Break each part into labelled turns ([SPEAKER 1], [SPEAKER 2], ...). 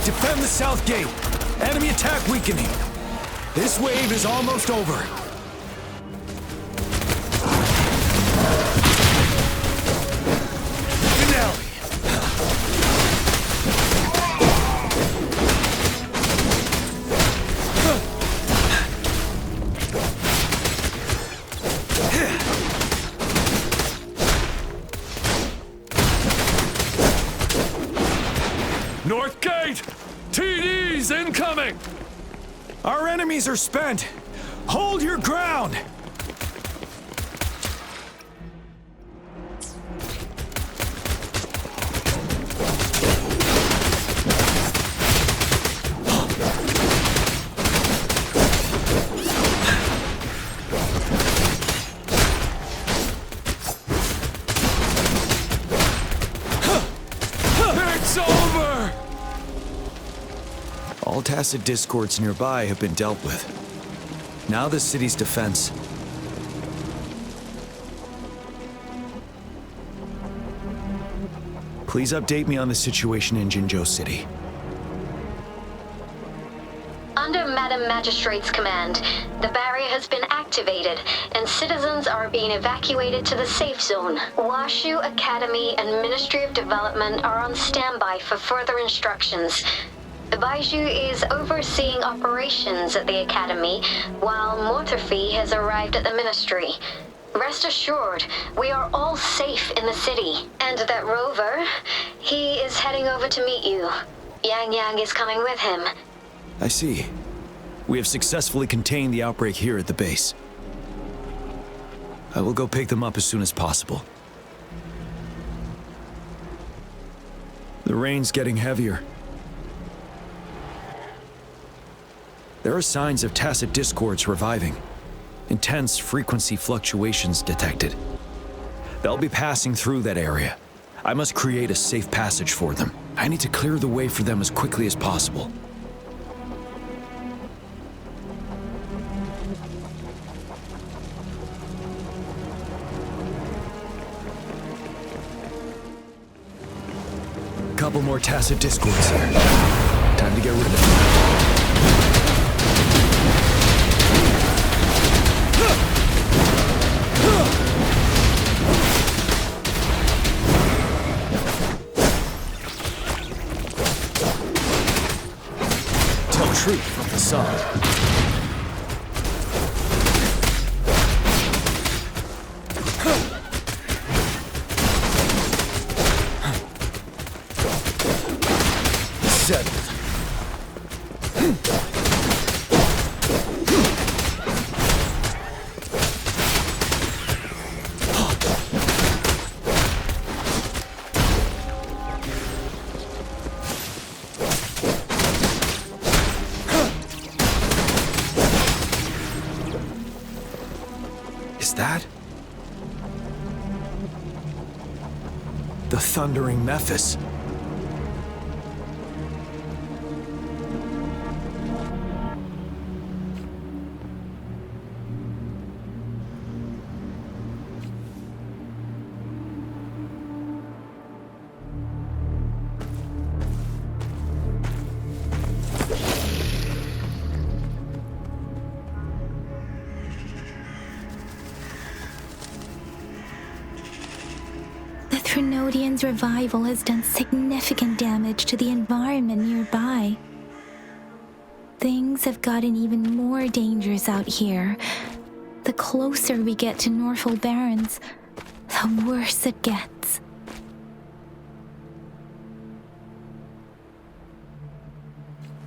[SPEAKER 1] defend the south gate. Enemy attack weakening. This wave is almost over. Finale.
[SPEAKER 2] North Gate! TDs incoming!
[SPEAKER 1] Our enemies are spent. Hold your ground!
[SPEAKER 2] It's over!
[SPEAKER 1] All tacit discords nearby have been dealt with. Now the city's defense. Please update me on the situation in Jinzhou City.
[SPEAKER 3] Under Madam Magistrate's command, the barrier has been activated, and citizens are being evacuated to the safe zone. Washu Academy and Ministry of Development are on standby for further instructions. Baiju is overseeing operations at the Academy, while Mortophy has arrived at the Ministry. Rest assured, we are all safe in the city. And that Rover, he is heading over to meet you. Yangyang is coming with him.
[SPEAKER 1] I see. We have successfully contained the outbreak here at the base. I will go pick them up as soon as possible. The rain's getting heavier. There are signs of tacit discords reviving. Intense frequency fluctuations detected. They'll be passing through that area. I must create a safe passage for them. I need to clear the way for them as quickly as possible. Couple more tacit discords here. Time to get rid of them. Tell truth from the sun. Is that the thundering Mephis?
[SPEAKER 4] Threnodian's revival has done significant damage to the environment nearby. Things have gotten even more dangerous out here. The closer we get to Norfolk Barrens, the worse it gets.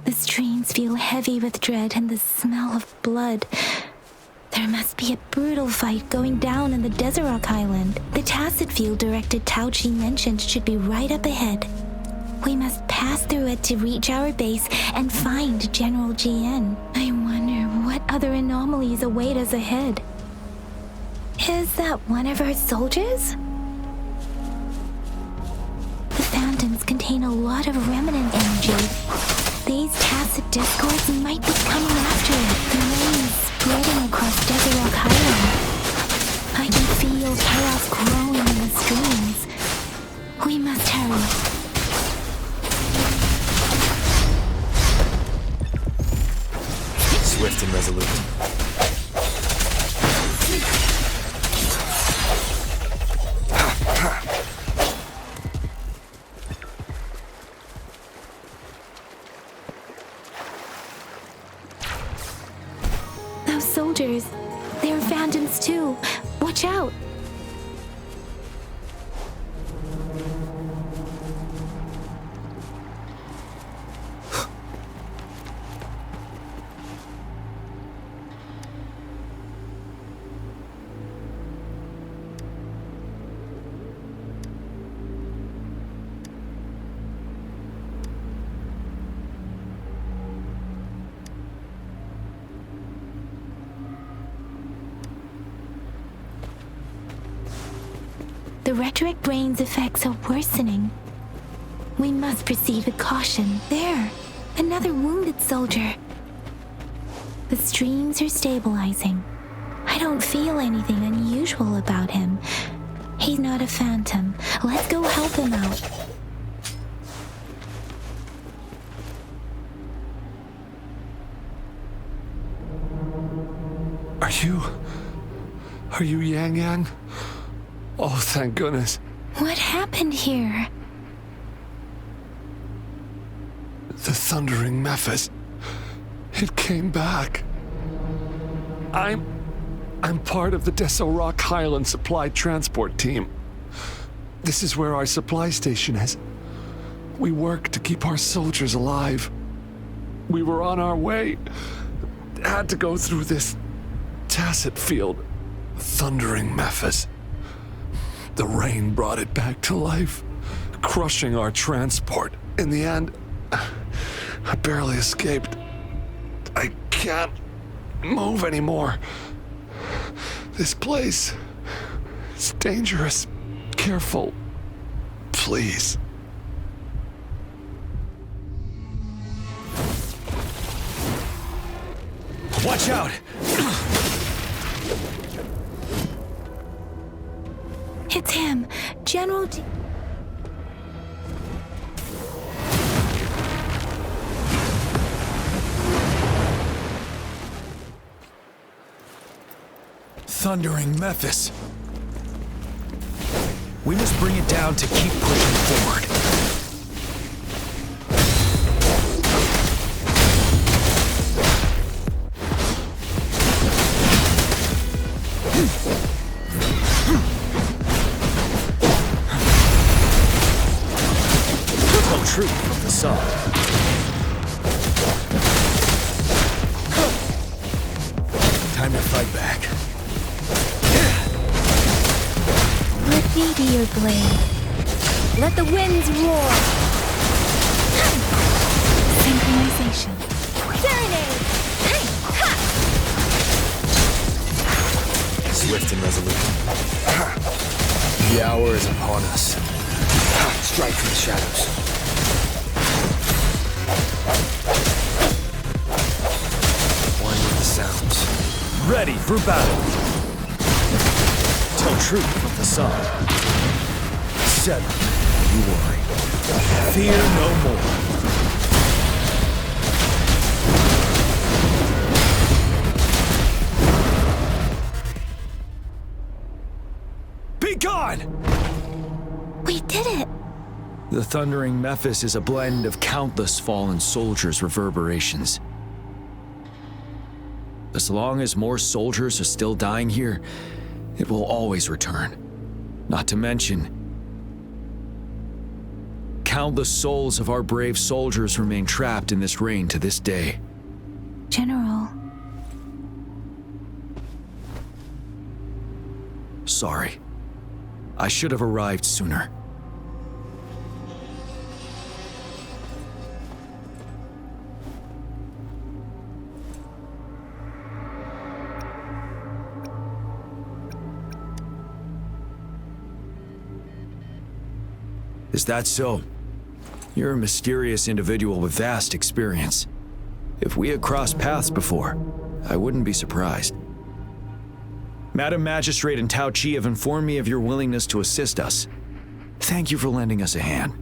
[SPEAKER 4] The streams feel heavy with dread and the smell of blood. There must be a brutal fight going down in the Desert Highland. The tacit field directed Tao Chi mentioned should be right up ahead. We must pass through it to reach our base and find General Jiyan. I wonder what other anomalies await us ahead. Is that one of our soldiers? The phantoms contain a lot of remnant energy. These tacit discords might be coming after it. The rain is spreading across Desert Highland. I can feel chaos growing in the streams. We must hurry. The retroact rain's effects are worsening. We must proceed with caution. There, another wounded soldier. The streams are stabilizing. I don't feel anything unusual about him. He's not a phantom. Let's go help him out.
[SPEAKER 2] Are you Yangyang? Oh, thank goodness.
[SPEAKER 4] What happened here?
[SPEAKER 2] The thundering Mephis. It came back. I'm part of the Disruptor Highland supply transport team. This is where our supply station is. We work to keep our soldiers alive. We were on our way. Had to go through this tacit field. Thundering Mephis. The rain brought it back to life, crushing our transport. In the end, I barely escaped. I can't move anymore. This place is dangerous. Careful, please.
[SPEAKER 1] Watch out!
[SPEAKER 4] It's him, General D.
[SPEAKER 1] Thundering Mephis. We must bring it down to keep pushing forward. Tell truth from the sun. Time to fight back.
[SPEAKER 4] Let me be your blade. Let the winds roar. Synchronization. Serenade!
[SPEAKER 1] Swift and resolute. The hour is upon us. Strike from the shadows. One with the sounds. Ready for battle. Tell truth from the sun. 7. You worry. Fear no more. Be gone!
[SPEAKER 4] We did it!
[SPEAKER 1] The thundering Mephis is a blend of countless fallen soldiers' reverberations. As long as more soldiers are still dying here, it will always return. Not to mention, countless souls of our brave soldiers remain trapped in this rain to this day.
[SPEAKER 4] General.
[SPEAKER 1] Sorry. I should have arrived sooner. Is that so? You're a mysterious individual with vast experience. If we had crossed paths before, I wouldn't be surprised. Madam Magistrate and Tao Chi have informed me of your willingness to assist us. Thank you for lending us a hand.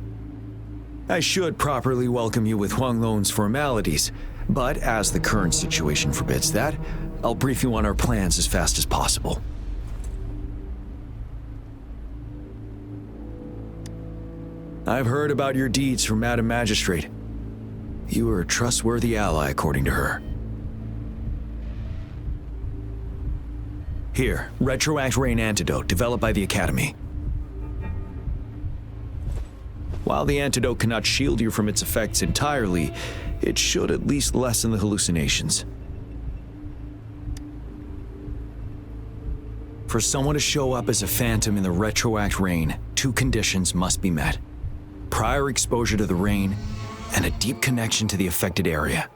[SPEAKER 1] I should properly welcome you with Huang Lon's formalities, but as the current situation forbids that, I'll brief you on our plans as fast as possible. I've heard about your deeds from Madam Magistrate. You are a trustworthy ally, according to her. Here, Retroact Rain Antidote, developed by the Academy. While the antidote cannot shield you from its effects entirely, it should at least lessen the hallucinations. For someone to show up as a phantom in the Retroact Rain, 2 conditions must be met. Prior exposure to the rain, and a deep connection to the affected area.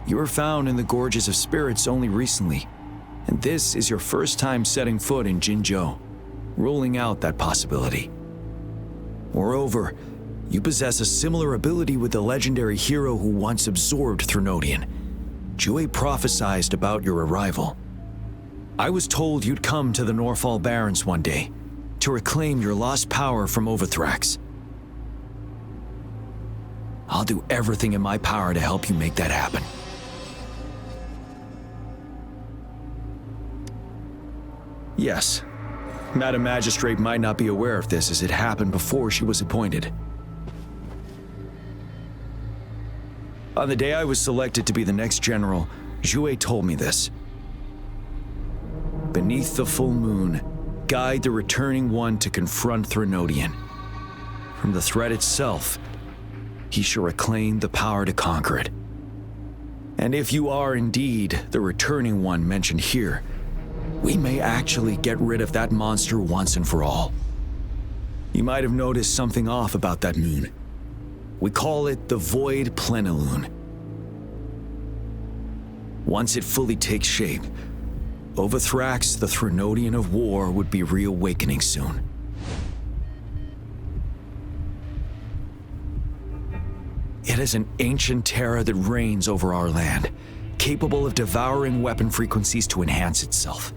[SPEAKER 1] You were found in the Gorges of Spirits only recently, and this is your first time setting foot in Jinzhou, ruling out that possibility. Moreover, you possess a similar ability with the legendary hero who once absorbed Threnodian. Jue prophesied about your arrival. I was told you'd come to the Norfall Barrens one day to reclaim your lost power from Ovathrax. I'll do everything in my power to help you make that happen. Yes, Madam Magistrate might not be aware of this as it happened before she was appointed. On the day I was selected to be the next general, Jue told me this. Beneath the full moon, guide the returning one to confront Threnodian. From the threat itself, he shall reclaim the power to conquer it. And if you are indeed the returning one mentioned here, we may actually get rid of that monster once and for all. You might have noticed something off about that moon. We call it the Void Plenilune. Once it fully takes shape, Ovathrax, the Threnodian of War, would be reawakening soon. It is an ancient terror that reigns over our land, capable of devouring weapon frequencies to enhance itself.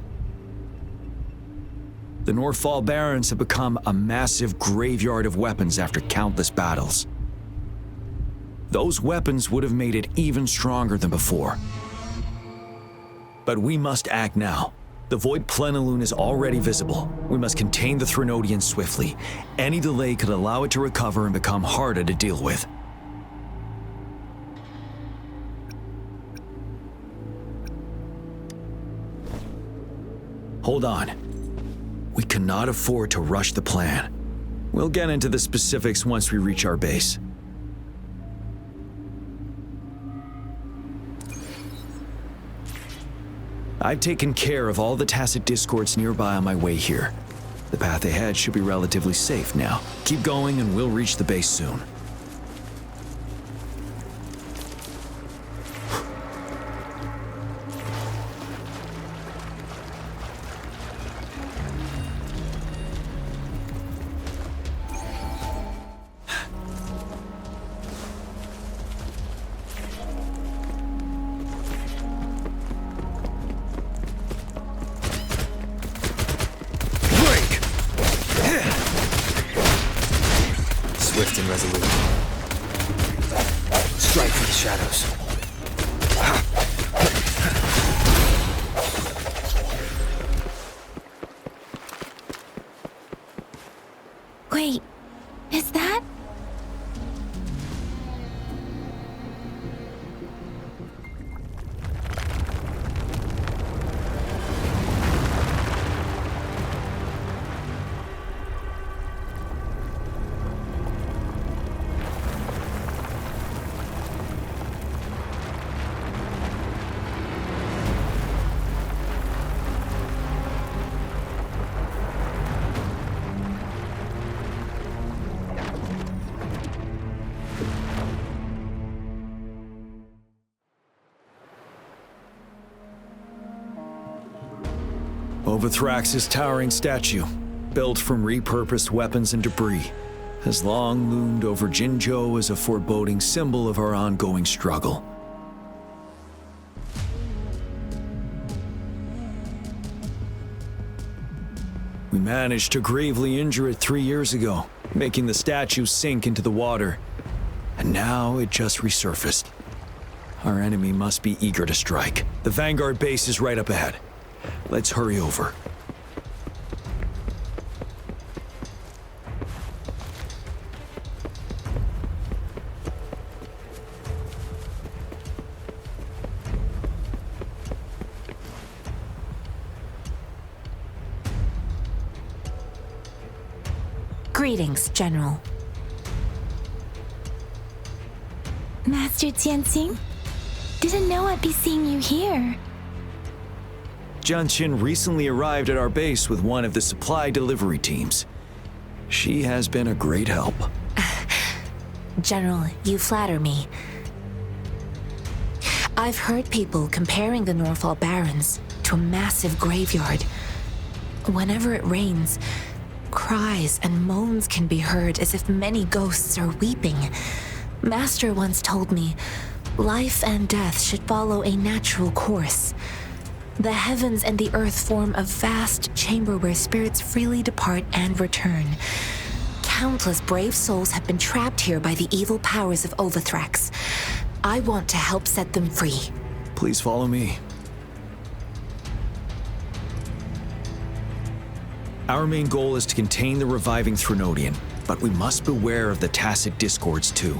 [SPEAKER 1] The Norfall Barrens have become a massive graveyard of weapons after countless battles. Those weapons would have made it even stronger than before. But we must act now. The Void Plenilune is already visible. We must contain the Threnodian swiftly. Any delay could allow it to recover and become harder to deal with. Hold on. We cannot afford to rush the plan. We'll get into the specifics once we reach our base. I've taken care of all the tacit discords nearby on my way here. The path ahead should be relatively safe now. Keep going and we'll reach the base soon.
[SPEAKER 5] Swift and resolute. Strike for the shadows.
[SPEAKER 4] Wait, is that?
[SPEAKER 1] Ovathrax's towering statue, built from repurposed weapons and debris, has long loomed over Jinzhou as a foreboding symbol of our ongoing struggle. We managed to gravely injure it 3 years ago, making the statue sink into the water, and now it just resurfaced. Our enemy must be eager to strike. The Vanguard base is right up ahead. Let's hurry over.
[SPEAKER 6] Greetings, General.
[SPEAKER 4] Master Jianxin? Didn't know I'd be seeing you here.
[SPEAKER 1] Jianxin recently arrived at our base with one of the supply delivery teams. She has been a great help.
[SPEAKER 6] General, you flatter me. I've heard people comparing the Norfall Barrens to a massive graveyard. Whenever it rains, cries and moans can be heard as if many ghosts are weeping. Master once told me, life and death should follow a natural course. The heavens and the earth form a vast chamber where spirits freely depart and return. Countless brave souls have been trapped here by the evil powers of Ovathrax. I want to help set them free.
[SPEAKER 1] Please follow me. Our main goal is to contain the reviving Threnodian, but we must beware of the tacit discords too.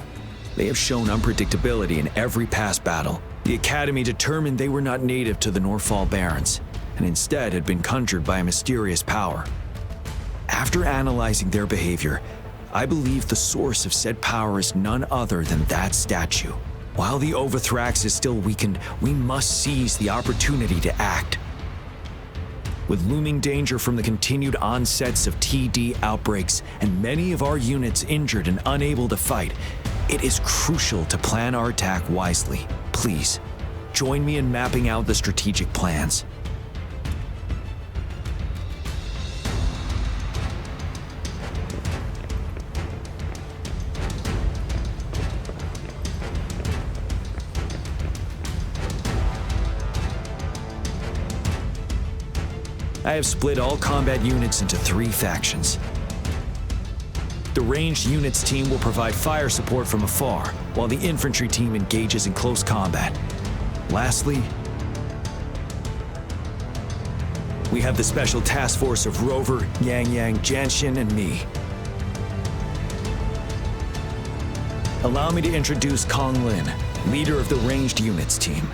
[SPEAKER 1] They have shown unpredictability in every past battle. The Academy determined they were not native to the Norfall Barrens, and instead had been conjured by a mysterious power. After analyzing their behavior, I believe the source of said power is none other than that statue. While the Ovathrax is still weakened, we must seize the opportunity to act. With looming danger from the continued onsets of TD outbreaks and many of our units injured and unable to fight, it is crucial to plan our attack wisely. Please, join me in mapping out the strategic plans. I have split all combat units into 3 factions. The ranged units team will provide fire support from afar, while the infantry team engages in close combat. Lastly, we have the special task force of Rover, Yangyang, Jianxin, and me. Allow me to introduce Kong Lin, leader of the ranged units team.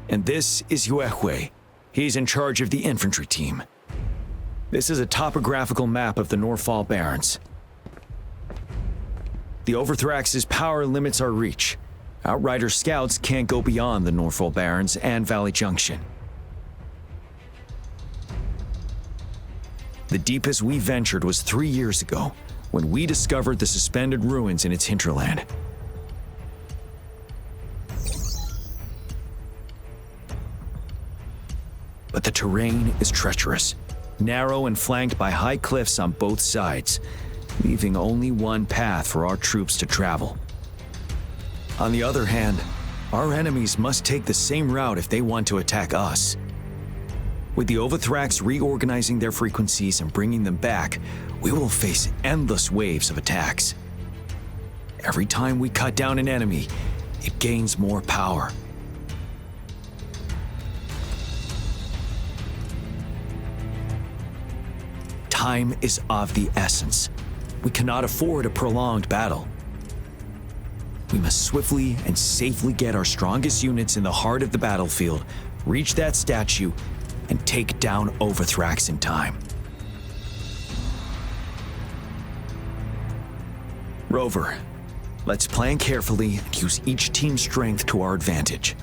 [SPEAKER 1] And this is Yue Hui. He's in charge of the infantry team. This is a topographical map of the Norfall Barrens. The Ovathrax's power limits our reach. Outrider scouts can't go beyond the Norfall Barrens and Valley Junction. The deepest we ventured was 3 years ago, when we discovered the suspended ruins in its hinterland. But the terrain is treacherous, narrow and flanked by high cliffs on both sides, leaving only one path for our troops to travel. On the other hand, our enemies must take the same route if they want to attack us. With the Ovathrax reorganizing their frequencies and bringing them back, we will face endless waves of attacks. Every time we cut down an enemy, it gains more power. Time is of the essence. We cannot afford a prolonged battle. We must swiftly and safely get our strongest units in the heart of the battlefield, reach that statue, and take down Ovathrax in time. Rover, let's plan carefully and use each team's strength to our advantage.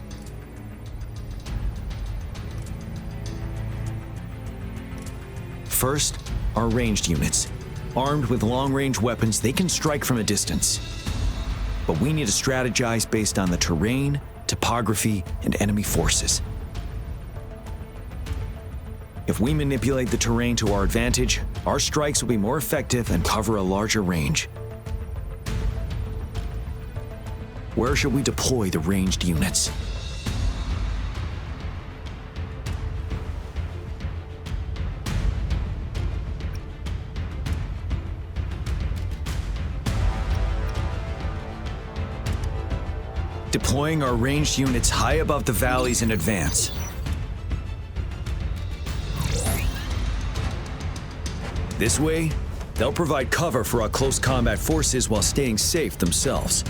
[SPEAKER 1] First, our ranged units. Armed with long-range weapons, they can strike from a distance. But we need to strategize based on the terrain, topography, and enemy forces. If we manipulate the terrain to our advantage, our strikes will be more effective and cover a larger range. Where should we deploy the ranged units? Deploying our ranged units high above the valleys in advance. This way, they'll provide cover for our close combat forces while staying safe themselves.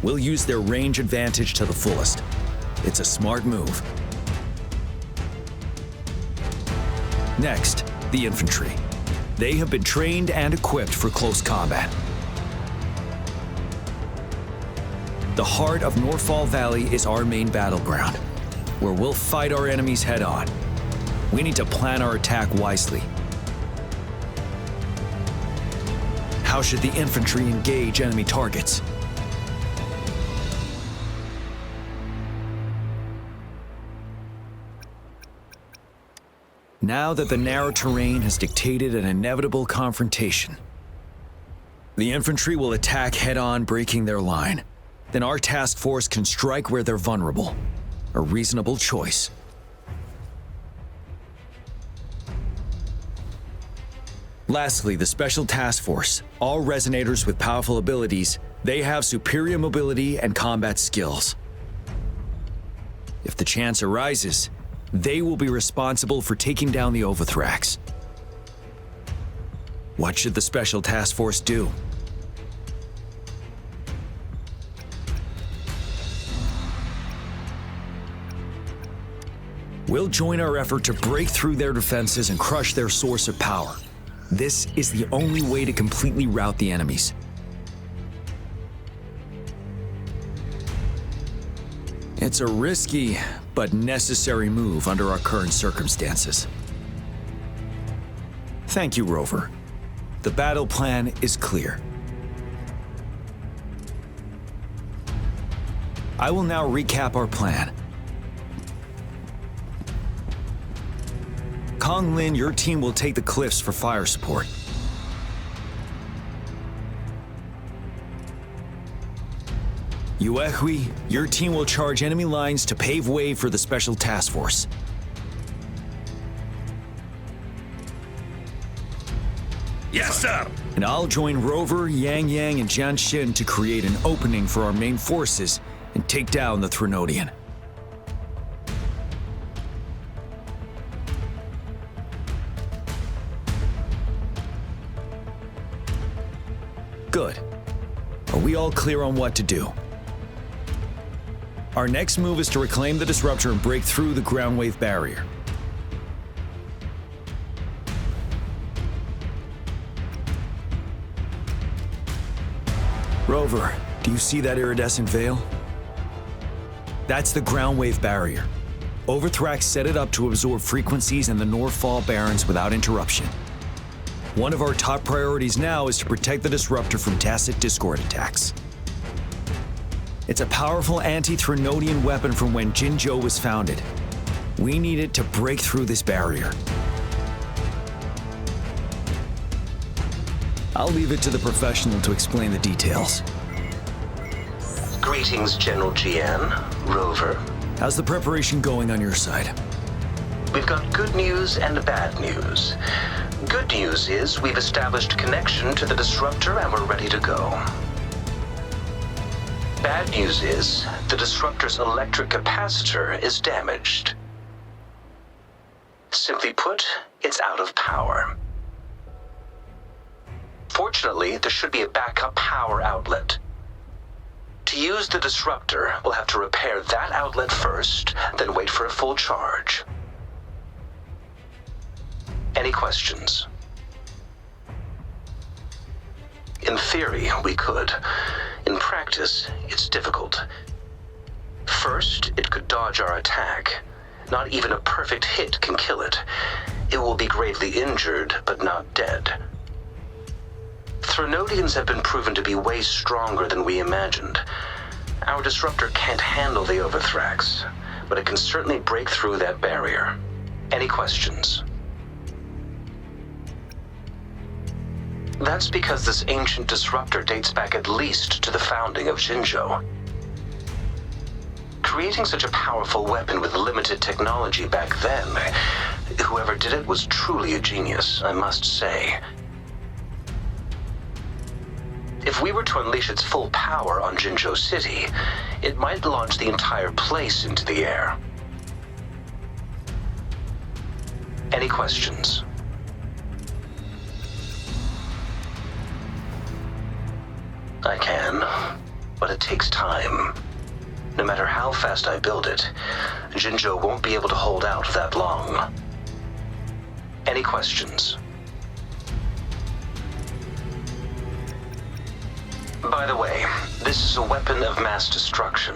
[SPEAKER 1] We'll use their range advantage to the fullest. It's a smart move. Next, the infantry. They have been trained and equipped for close combat. The heart of Norfall Valley is our main battleground, where we'll fight our enemies head-on. We need to plan our attack wisely. How should the infantry engage enemy targets? Now that the narrow terrain has dictated an inevitable confrontation, the infantry will attack head-on, breaking their line. Then our task force can strike where they're vulnerable. A reasonable choice. Lastly, the Special Task Force. All resonators with powerful abilities, they have superior mobility and combat skills. If the chance arises, they will be responsible for taking down the Ovathrax. What should the Special Task Force do? We'll join our effort to break through their defenses and crush their source of power. This is the only way to completely rout the enemies. It's a risky but necessary move under our current circumstances. Thank you, Rover. The battle plan is clear. I will now recap our plan. Kong Lin, your team will take the cliffs for fire support. Yuehui, your team will charge enemy lines to pave way for the Special Task Force.
[SPEAKER 2] Yes, sir!
[SPEAKER 1] And I'll join Rover, Yangyang, and Jianxin to create an opening for our main forces and take down the Threnodian. Good. Are we all clear on what to do? Our next move is to reclaim the Disruptor and break through the ground wave barrier. Rover, do you see that iridescent veil? That's the ground wave barrier. Ovathrax set it up to absorb frequencies in the Northfall Barrens without interruption. One of our top priorities now is to protect the Disruptor from tacit Discord attacks. It's a powerful anti-Threnodian weapon from when Jinzhou was founded. We need it to break through this barrier. I'll leave it to the professional to explain the details.
[SPEAKER 7] Greetings, General Jiyan, Rover.
[SPEAKER 1] How's the preparation going on your side?
[SPEAKER 7] We've got good news and bad news. Good news is we've established connection to the Disruptor and we're ready to go. Bad news is the Disruptor's electric capacitor is damaged. Simply put, it's out of power. Fortunately, there should be a backup power outlet. To use the Disruptor, we'll have to repair that outlet first, then wait for a full charge. Any questions? In theory, we could. In practice, it's difficult. First, it could dodge our attack. Not even a perfect hit can kill it. It will be gravely injured, but not dead. Threnodians have been proven to be way stronger than we imagined. Our Disruptor can't handle the Ovathrax, but it can certainly break through that barrier. Any questions? That's because this ancient Disruptor dates back at least to the founding of Jinzhou. Creating such a powerful weapon with limited technology back then, whoever did it was truly a genius, I must say. If we were to unleash its full power on Jinzhou City, it might launch the entire place into the air. Any questions? I can, but it takes time. No matter how fast I build it, Jinzhou won't be able to hold out that long. Any questions? By the way, this is a weapon of mass destruction.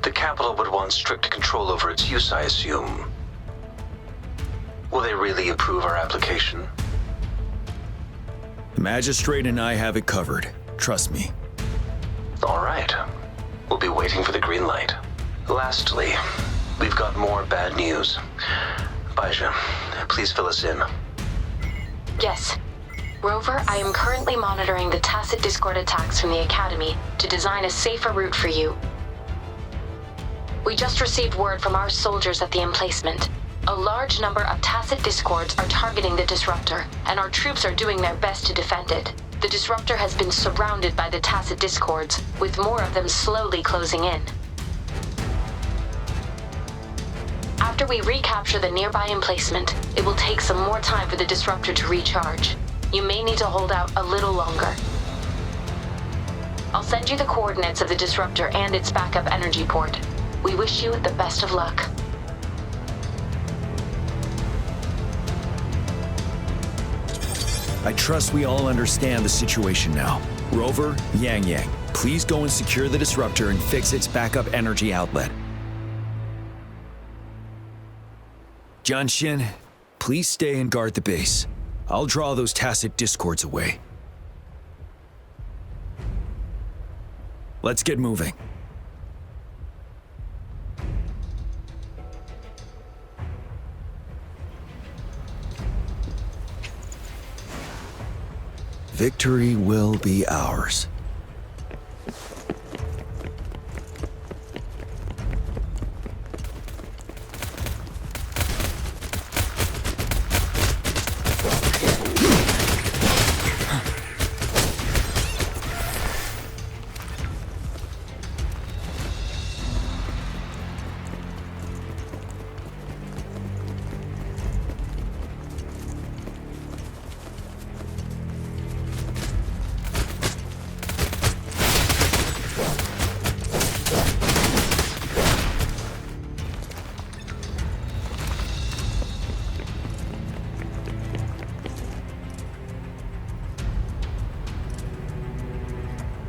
[SPEAKER 7] The capital would want strict control over its use, I assume. Will they really approve our application?
[SPEAKER 1] The Magistrate and I have it covered. Trust me.
[SPEAKER 7] All right. We'll be waiting for the green light. Lastly, we've got more bad news. Baija, please fill us in.
[SPEAKER 6] Yes. Rover, I am currently monitoring the tacit Discord attacks from the Academy to design a safer route for you. We just received word from our soldiers at the Emplacement. A large number of tacit Discords are targeting the Disruptor, and our troops are doing their best to defend it. The Disruptor has been surrounded by the tacit Discords, with more of them slowly closing in. After we recapture the nearby Emplacement, it will take some more time for the Disruptor to recharge. You may need to hold out a little longer. I'll send you the coordinates of the Disruptor and its backup energy port. We wish you the best of luck.
[SPEAKER 1] I trust we all understand the situation now. Rover, Yangyang, please go and secure the Disruptor and fix its backup energy outlet. Jianxin, please stay and guard the base. I'll draw those tacit Discords away. Let's get moving. Victory will be ours.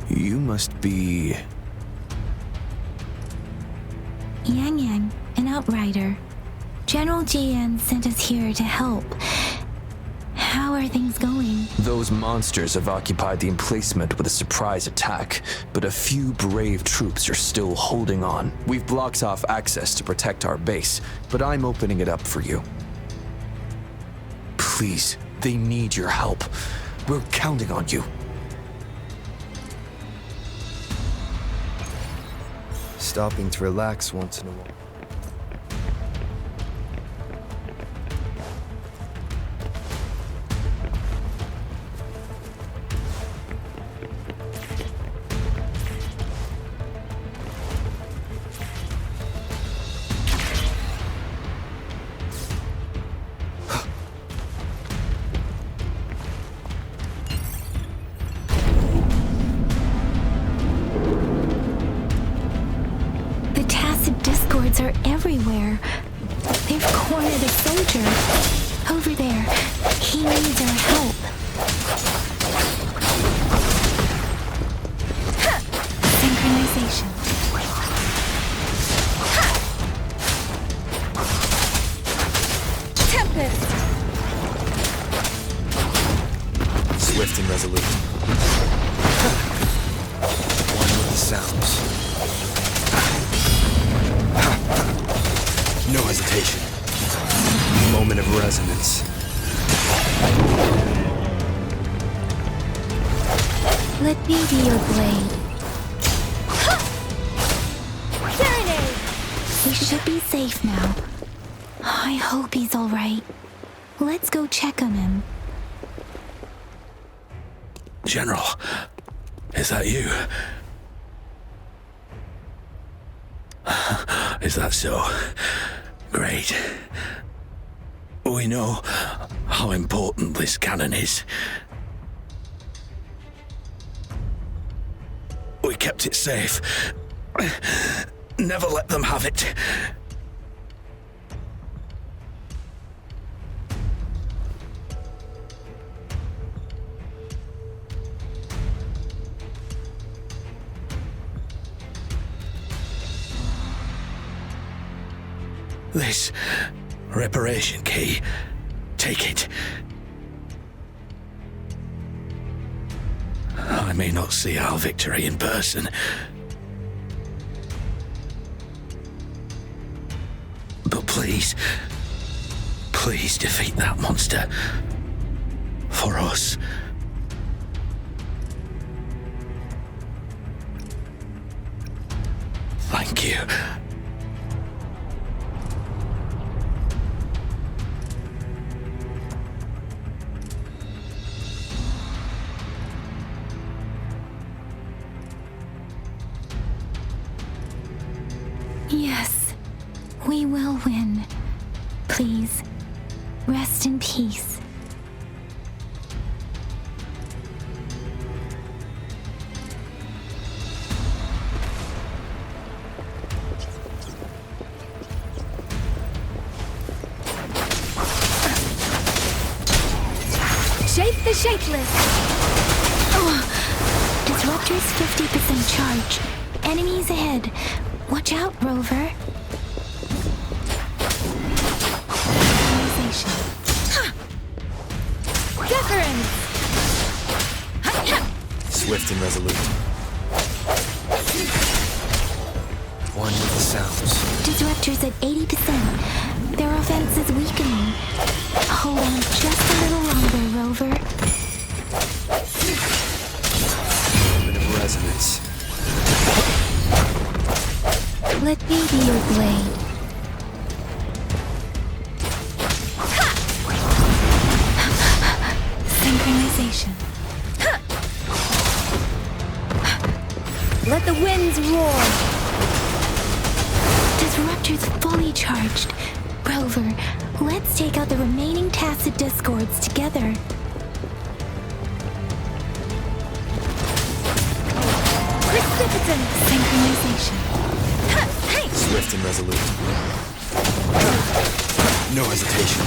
[SPEAKER 1] You must be...
[SPEAKER 4] Yangyang, an outrider. General Jiyan sent us here to help. How are things going?
[SPEAKER 5] Those monsters have occupied the Emplacement with a surprise attack, but a few brave troops are still holding on. We've blocked off access to protect our base, but I'm opening it up for you. Please, they need your help. We're counting on you. Stopping to relax once in a while.
[SPEAKER 4] Are everywhere. They've cornered a soldier. Over there. He needs our help. Synchronization. Tempest!
[SPEAKER 5] Swift and resolute. One with the sounds. No hesitation. Moment of resonance.
[SPEAKER 4] Let me be your blade. We should be safe now. I hope he's all right. Let's go check on him.
[SPEAKER 8] General, is that you? Is that so? Great. We know how important this cannon is. We kept it safe. Never let them have it. This reparation key, take it. I may not see our victory in person, but please, Please defeat that monster. For us. Thank you.
[SPEAKER 4] Yes, we will win. Please, rest in peace.
[SPEAKER 9] Shape the shapeless!
[SPEAKER 4] Disruptor's 50% charge. Enemies ahead. Watch out, Rover.
[SPEAKER 9] Deference!
[SPEAKER 5] Swift and resolute. One with the sounds.
[SPEAKER 4] Disruptor's at 80%. Their offense is weakening. Hold on just a little longer, Rover.
[SPEAKER 5] Bit of resonance.
[SPEAKER 4] Let me be your blade. Synchronization.
[SPEAKER 9] Let the winds roar!
[SPEAKER 4] Disruptor's fully charged. Rover, let's take out the remaining tacit discords together.
[SPEAKER 9] Precipitant!
[SPEAKER 4] Synchronization.
[SPEAKER 5] Swift and resolute. No hesitation.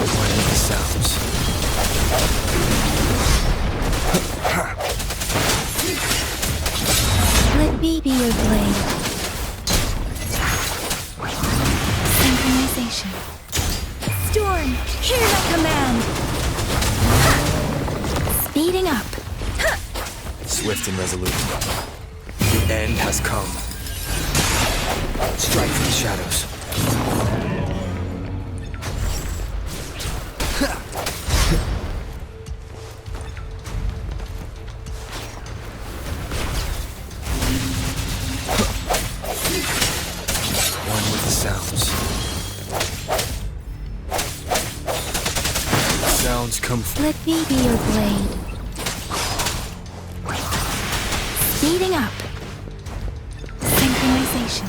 [SPEAKER 5] One with the sounds.
[SPEAKER 4] Let me be your blade. Synchronization.
[SPEAKER 9] Storm, hear my command!
[SPEAKER 4] Speeding up.
[SPEAKER 5] Swift and resolute. The end has come. Strike from the shadows. One with the sounds. Sounds come.
[SPEAKER 4] Let me be your blade. Speeding up. Synchronization.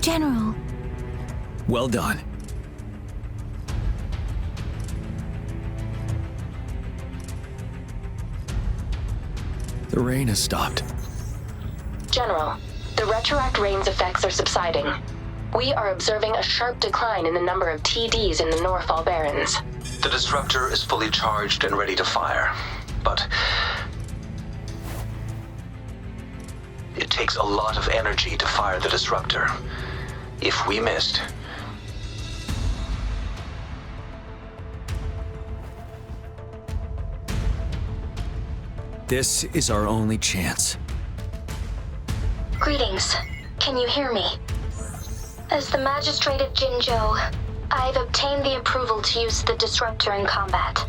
[SPEAKER 4] General.
[SPEAKER 1] Well done. The rain has stopped.
[SPEAKER 10] General, the retroact rain's effects are subsiding. We are observing a sharp decline in the number of TDs in the Norfall Barrens.
[SPEAKER 7] The Disruptor is fully charged and ready to fire, but it takes a lot of energy to fire the Disruptor. If we missed,
[SPEAKER 1] This is our only chance.
[SPEAKER 3] Greetings. Can you hear me? As the Magistrate of Jinzhou, I've obtained the approval to use the Disruptor in combat.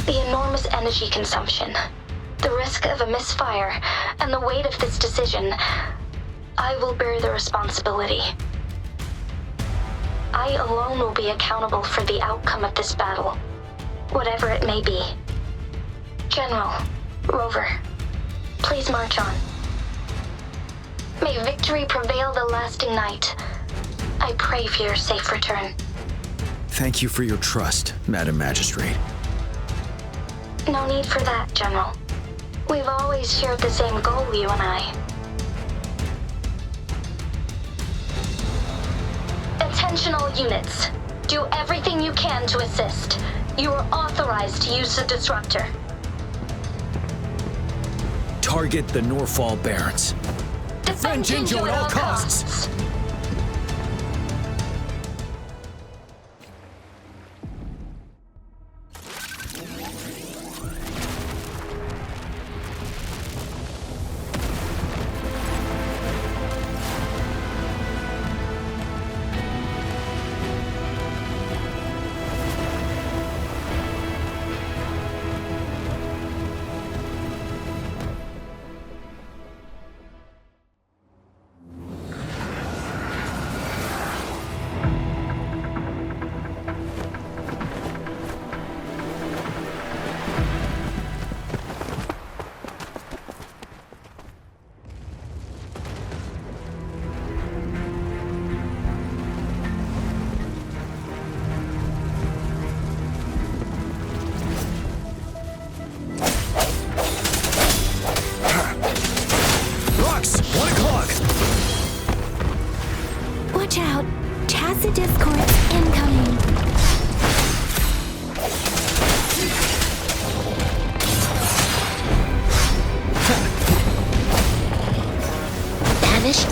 [SPEAKER 3] The enormous energy consumption, the risk of a misfire, and the weight of this decision, I will bear the responsibility. I alone will be accountable for the outcome of this battle, whatever it may be. General, Rover, please march on. May victory prevail the lasting night. I pray for your safe return.
[SPEAKER 1] Thank you for your trust, Madam Magistrate.
[SPEAKER 3] No need for that, General. We've always shared the same goal, you and I. Attention all units. Do everything you can to assist. You are authorized to use the Disruptor.
[SPEAKER 1] Target the Norfall Barrens.
[SPEAKER 3] Defend Jinzhou at all costs.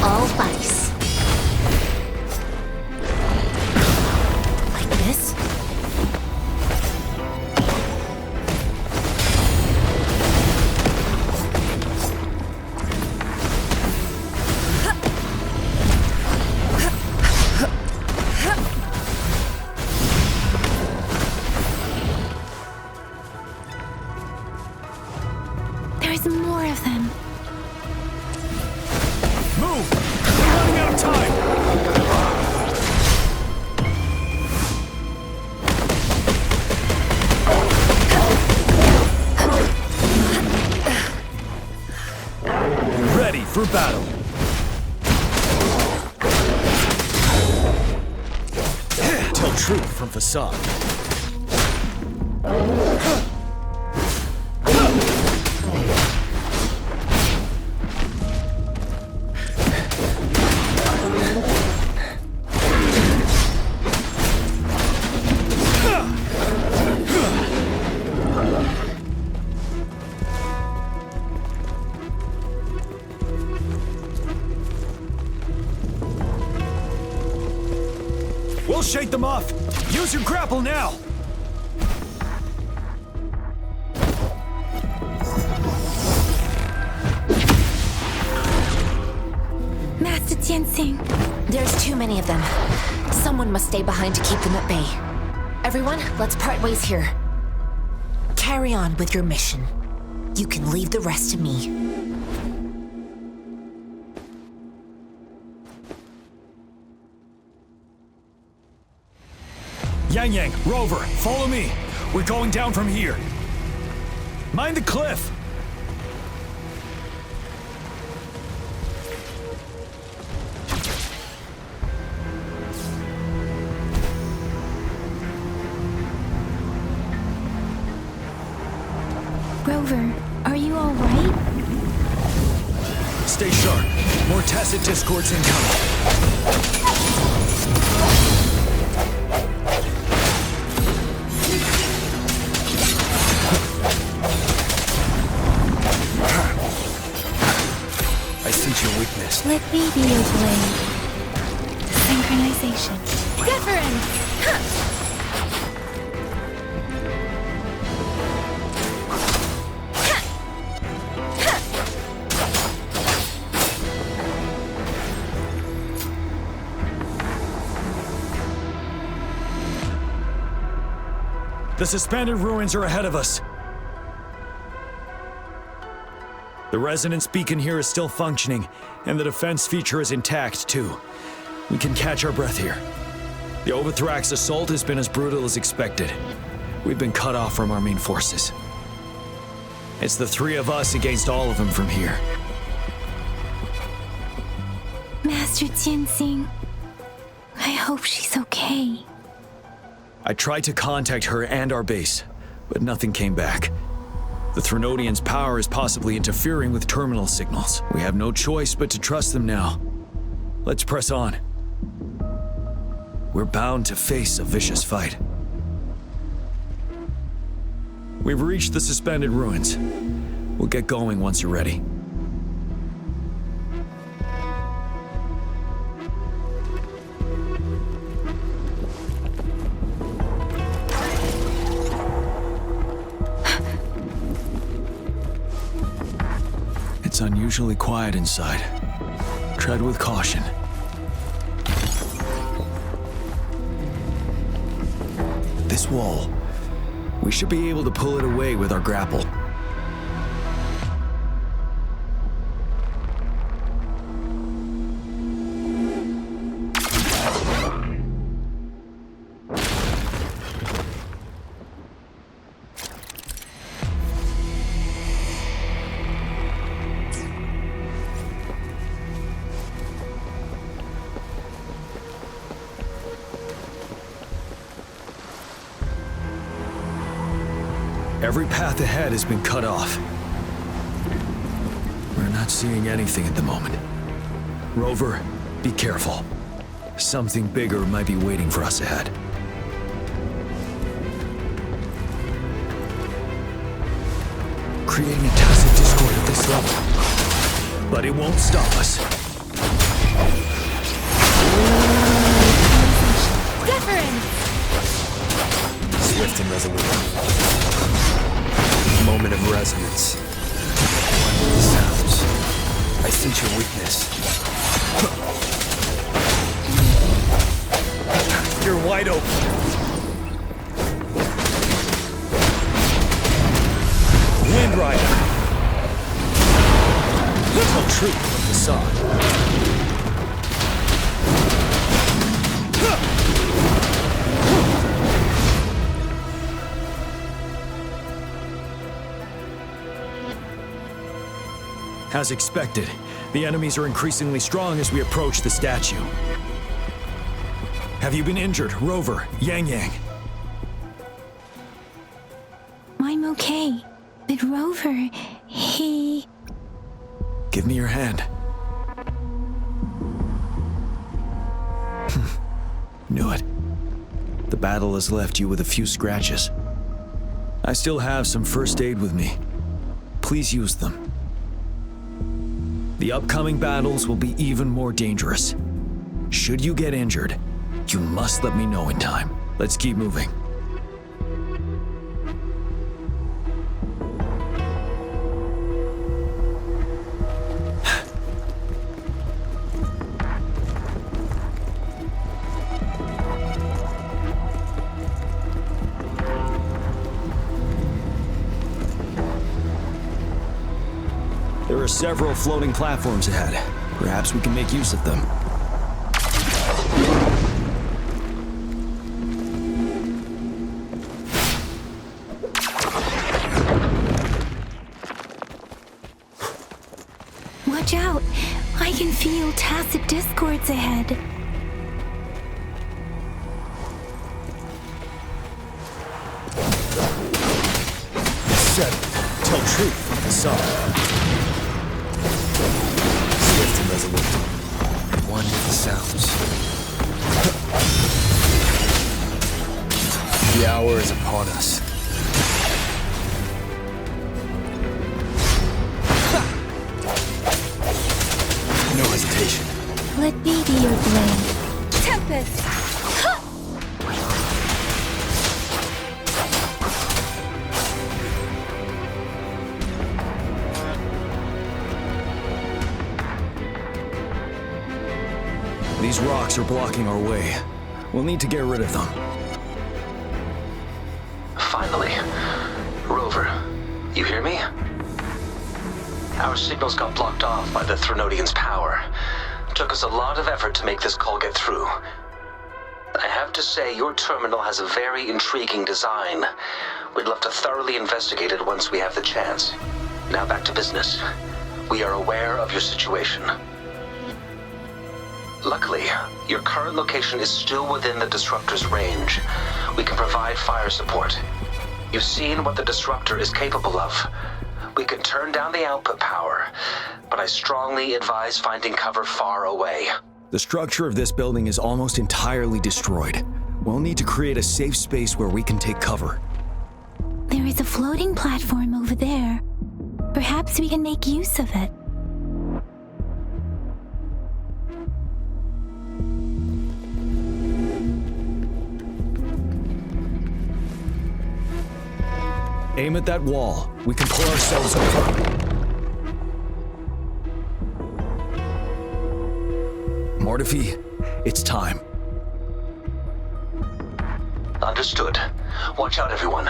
[SPEAKER 6] all vice. Like this?
[SPEAKER 4] There's more of them.
[SPEAKER 1] Move! We're running out of time! Ready for battle. Tell truth from facade. We'll shake them off. Use your grapple now.
[SPEAKER 4] Master Jianxin.
[SPEAKER 6] There's too many of them. Someone must stay behind to keep them at bay. Everyone, let's part ways here. Carry on with your mission. You can leave the rest to me.
[SPEAKER 1] Yangyang, Rover, follow me. We're going down from here. Mind the cliff.
[SPEAKER 4] Rover, are you all right?
[SPEAKER 1] Stay sharp. More tacit discords incoming. I sense your weakness.
[SPEAKER 4] Let me be your blade. Synchronization.
[SPEAKER 9] Deference!
[SPEAKER 1] The suspended ruins are ahead of us. The resonance beacon here is still functioning, and the defense feature is intact, too. We can catch our breath here. The Ovathrax assault has been as brutal as expected. We've been cut off from our main forces. It's the three of us against all of them from here.
[SPEAKER 4] Master Jianxin, I hope she's okay.
[SPEAKER 1] I tried to contact her and our base, but nothing came back. The Threnodians' power is possibly interfering with terminal signals. We have no choice but to trust them now. Let's press on. We're bound to face a vicious fight. We've reached the suspended ruins. We'll get going once you're ready. It's unusually quiet inside. Tread with caution. This wall. We should be able to pull it away with our grapple. Every path ahead has been cut off. We're not seeing anything at the moment. Rover, be careful. Something bigger might be waiting for us ahead. Creating a tacit discord at this level. But it won't stop us.
[SPEAKER 5] Swift and resolute. Moment of resonance. One with the sounds. I sense your weakness. You're wide open. Wind Rider. Tell truth, facade.
[SPEAKER 1] As expected, the enemies are increasingly strong as we approach the statue. Have you been injured, Rover, Yangyang?
[SPEAKER 4] I'm okay. But Rover, he...
[SPEAKER 1] Give me your hand. Knew it. The battle has left you with a few scratches. I still have some first aid with me. Please use them. The upcoming battles will be even more dangerous. Should you get injured, you must let me know in time. Let's keep moving. There are several floating platforms ahead. Perhaps we can make use of them.
[SPEAKER 4] Watch out! I can feel tacit discords ahead.
[SPEAKER 1] Said, tell truth, facade.
[SPEAKER 5] Swift and resolute. One with the sounds. The hour is upon us. No hesitation.
[SPEAKER 4] Let me be your blade.
[SPEAKER 9] Tempest!
[SPEAKER 1] These rocks are blocking our way. We'll need to get rid of them.
[SPEAKER 7] Finally. Rover, you hear me? Our signals got blocked off by the Threnodian's power. Took us a lot of effort to make this call get through. I have to say, your terminal has a very intriguing design. We'd love to thoroughly investigate it once we have the chance. Now back to business. We are aware of your situation. Luckily, your current location is still within the Disruptor's range. We can provide fire support. You've seen what the Disruptor is capable of. We can turn down the output power, but I strongly advise finding cover far away.
[SPEAKER 1] The structure of this building is almost entirely destroyed. We'll need to create a safe space where we can take cover.
[SPEAKER 4] There is a floating platform over there. Perhaps we can make use of it.
[SPEAKER 1] Aim at that wall. We can pull ourselves over. Mortifi, it's time.
[SPEAKER 7] Understood. Watch out, everyone.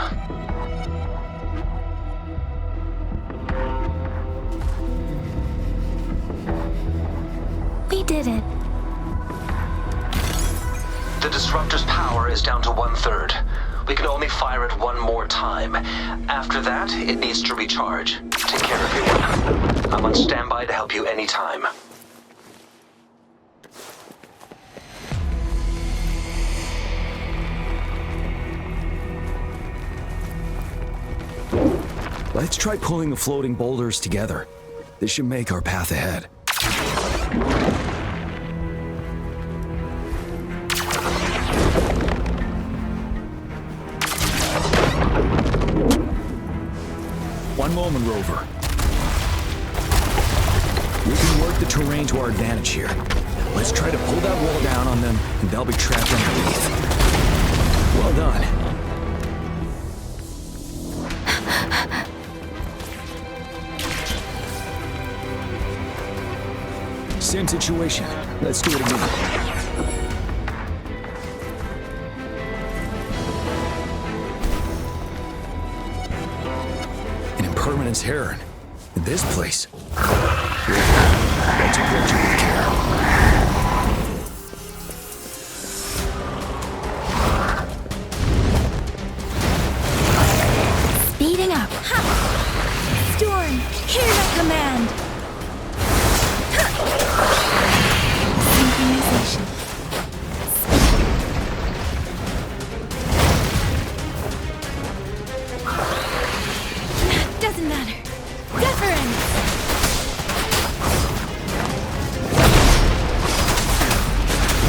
[SPEAKER 4] We did it.
[SPEAKER 7] The Disruptor's power is down to 1/3. We can only fire it one more time. After that, it needs to recharge. Take care, everyone. I'm on standby to help you anytime.
[SPEAKER 1] Let's try pulling the floating boulders together. This should make our path ahead. One moment, Rover. We can work the terrain to our advantage here. Let's try to pull that wall down on them, and they'll be trapped underneath. Well done. Same situation. Let's do it again. An impermanence heron. In this place. Let's approach it with care.
[SPEAKER 4] Speeding up. Ha! Storm, hear my command. Ha! Synchronization. Doesn't matter. Deference.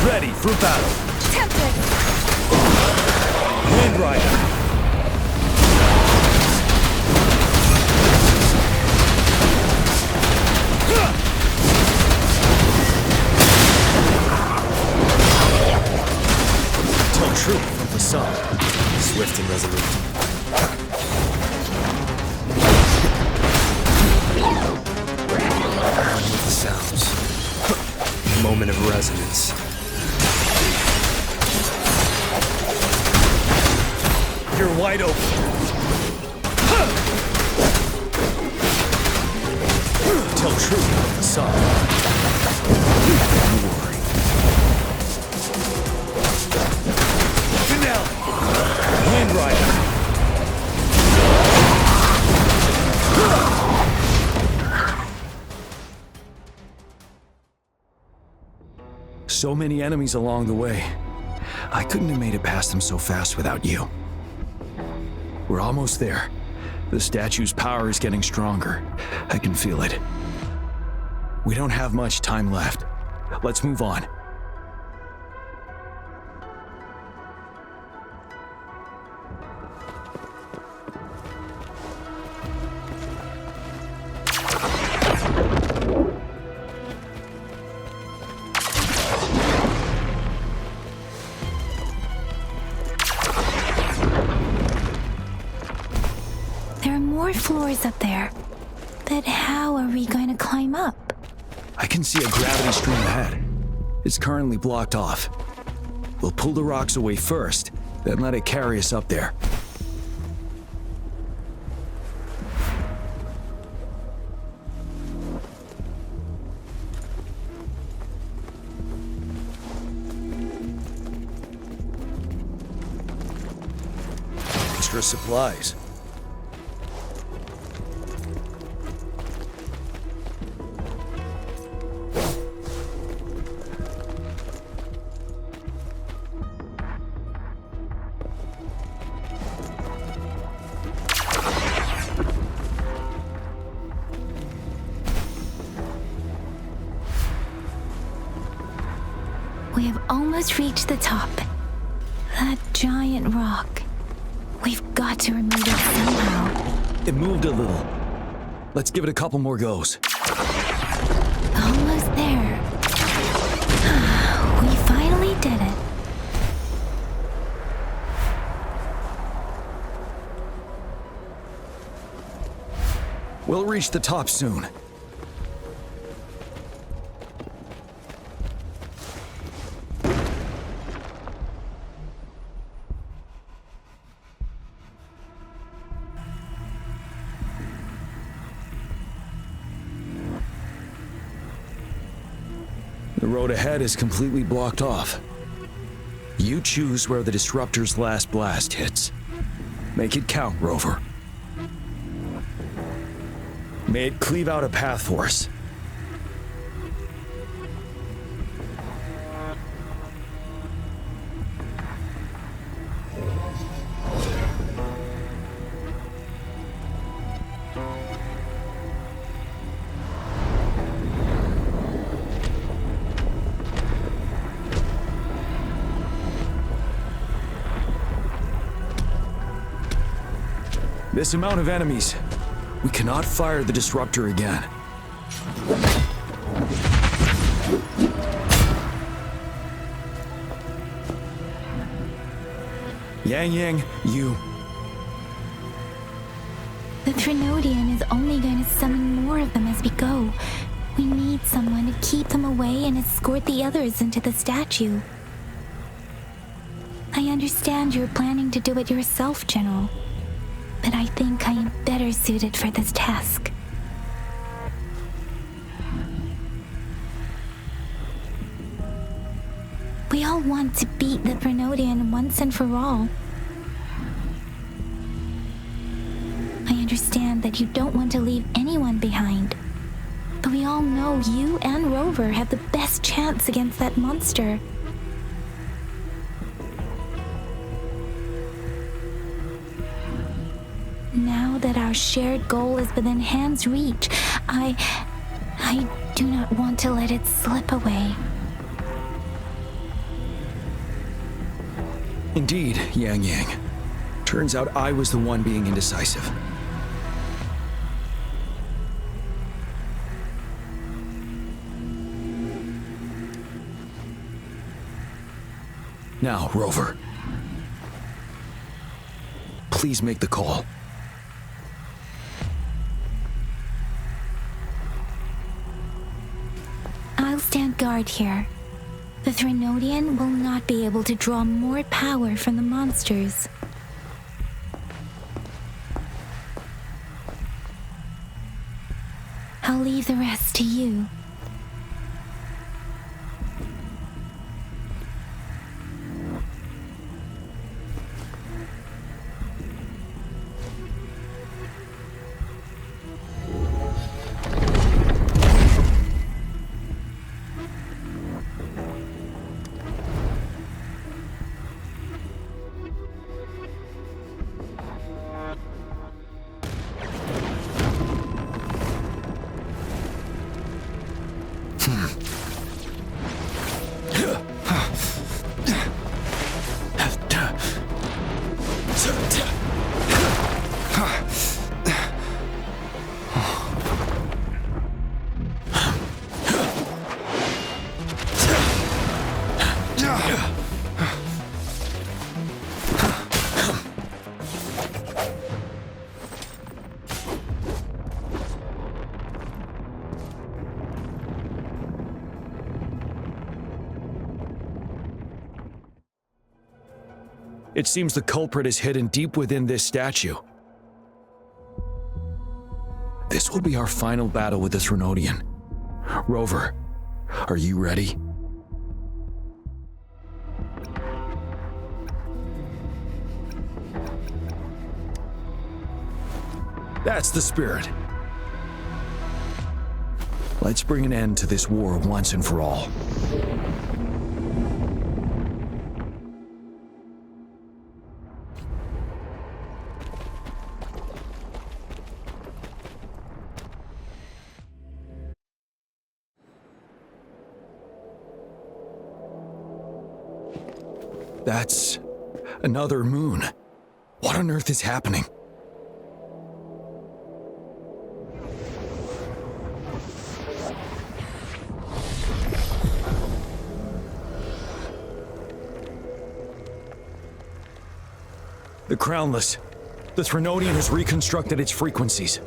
[SPEAKER 1] Ready for battle.
[SPEAKER 4] Tempest.
[SPEAKER 1] Wind Rider. Tell true from the sun.
[SPEAKER 5] Swift and resolute. One with the sounds. Moment of resonance.
[SPEAKER 1] You're wide open. Tell true from the sun. Don't worry. Finale. Wind Rider. So many enemies along the way. I couldn't have made it past them so fast without you. We're almost there. The statue's power is getting stronger. I can feel it. We don't have much time left. Let's move on.
[SPEAKER 4] Floors up there. But how are we going to climb up?
[SPEAKER 1] I can see a gravity stream ahead. It's currently blocked off. We'll pull the rocks away first, then let it carry us up there. Extra supplies.
[SPEAKER 4] We have almost reached the top. That giant rock. We've got to remove it somehow.
[SPEAKER 1] It moved a little. Let's give it a couple more goes.
[SPEAKER 4] Almost there. We finally did it.
[SPEAKER 1] We'll reach the top soon. The road ahead is completely blocked off. You choose where the Disruptor's last blast hits. Make it count, Rover. May it cleave out a path for us. This amount of enemies, we cannot fire the Disruptor again. Yangyang, you...
[SPEAKER 4] The Threnodian is only going to summon more of them as we go. We need someone to keep them away and escort the others into the statue. I understand you're planning to do it yourself, General, but I think I am better suited for this task. We all want to beat the Threnodian once and for all. I understand that you don't want to leave anyone behind, but we all know you and Rover have the best chance against that monster. Now that our shared goal is within hand's reach, I do not want to let it slip away.
[SPEAKER 1] Indeed, Yangyang. Turns out I was the one being indecisive. Now, Rover. Please make the call.
[SPEAKER 4] I'll stand guard here. The Threnodian will not be able to draw more power from the monsters. I'll leave the rest to you.
[SPEAKER 1] It seems the culprit is hidden deep within this statue. This will be our final battle with the Threnodian. Rover, are you ready? That's the spirit. Let's bring an end to this war once and for all. That's another moon. What on earth is happening? The Crownless. The Threnodian has reconstructed its frequencies.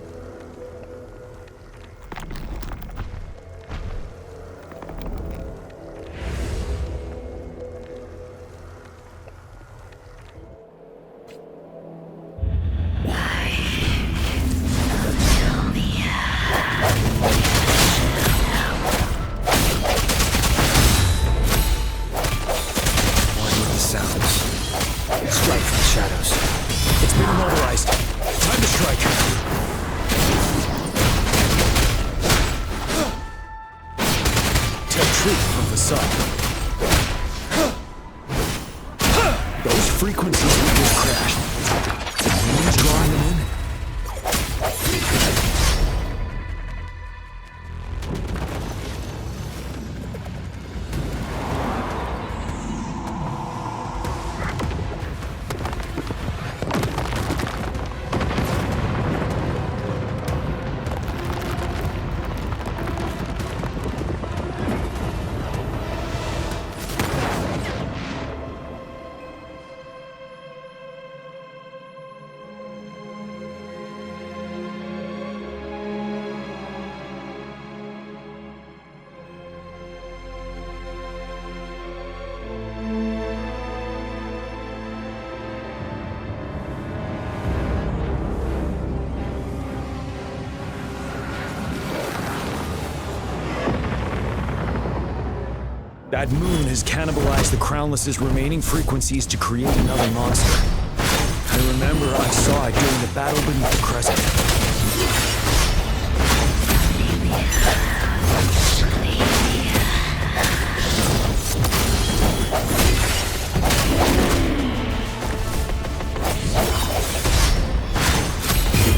[SPEAKER 1] That moon has cannibalized the Crownless's remaining frequencies to create another monster. I remember I saw it during the battle beneath the crescent.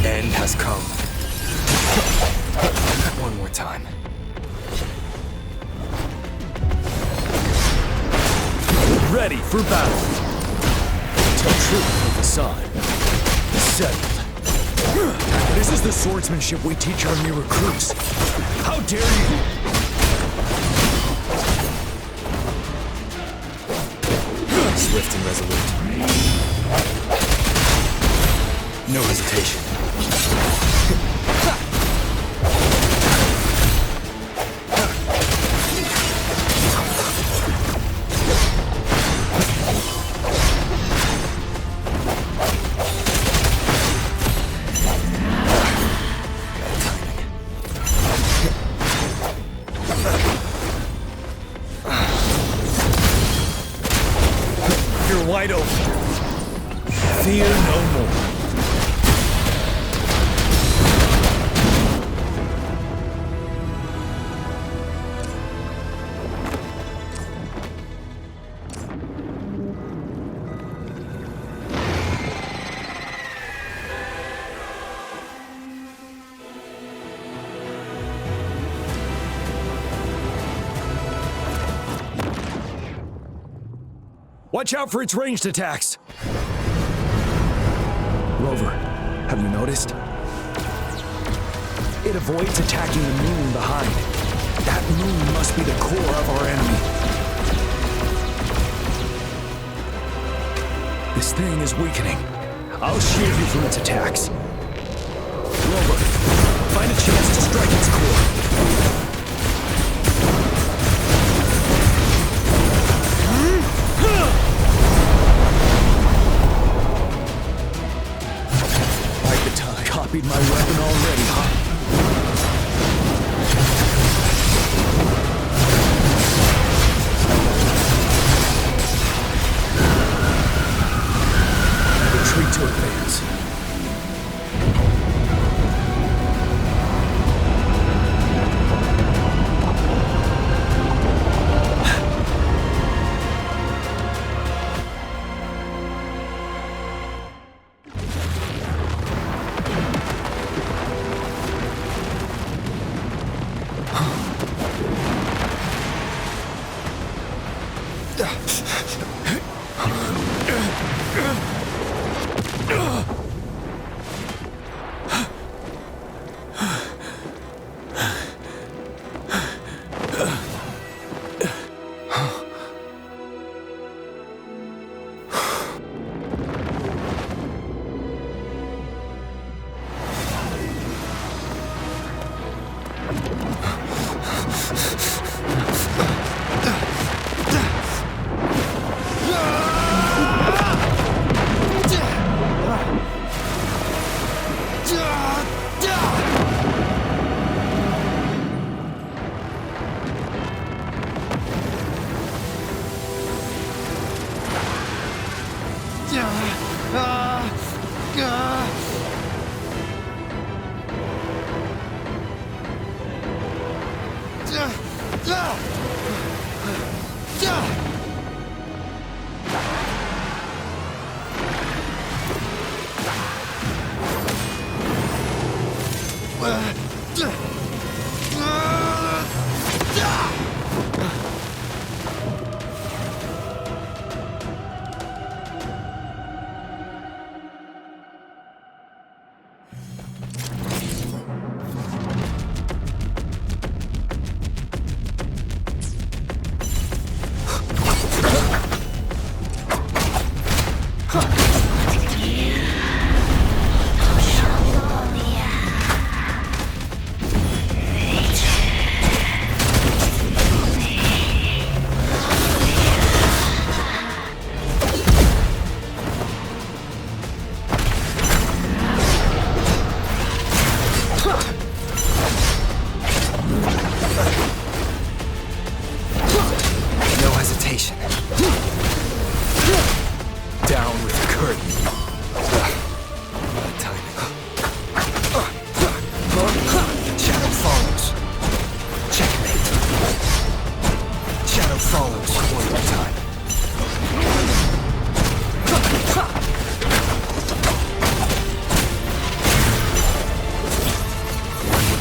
[SPEAKER 5] The end has come. One more time.
[SPEAKER 1] Ready for battle. Tell truth with the sign. Settled. This is the swordsmanship we teach our new recruits. How dare you!
[SPEAKER 5] Swift and resolute. No hesitation.
[SPEAKER 1] Wide open. Fear no more. Watch out for its ranged attacks! Rover, have you noticed? It avoids attacking the moon behind. That moon must be the core of our enemy. This thing is weakening. I'll shield you from its attacks. Rover, find a chance to strike its core. Copied my weapon already, huh? Retreat to advance.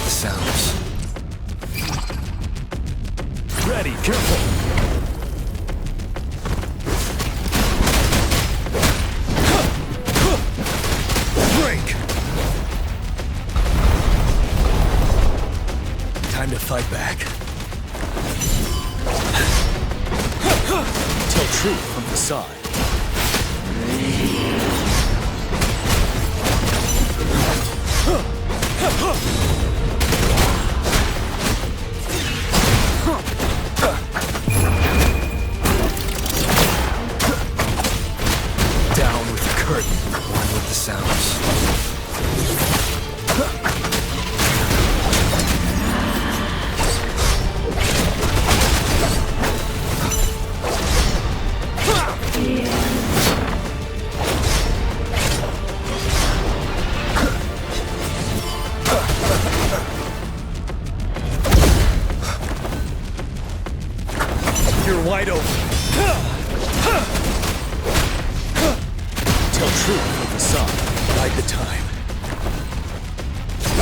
[SPEAKER 1] the sounds. Ready, careful! Break! Time to fight back. Tell truth from the side. Down with the curtain, one with the sounds. You're wide open. Tell truth with the sun. Bide the time.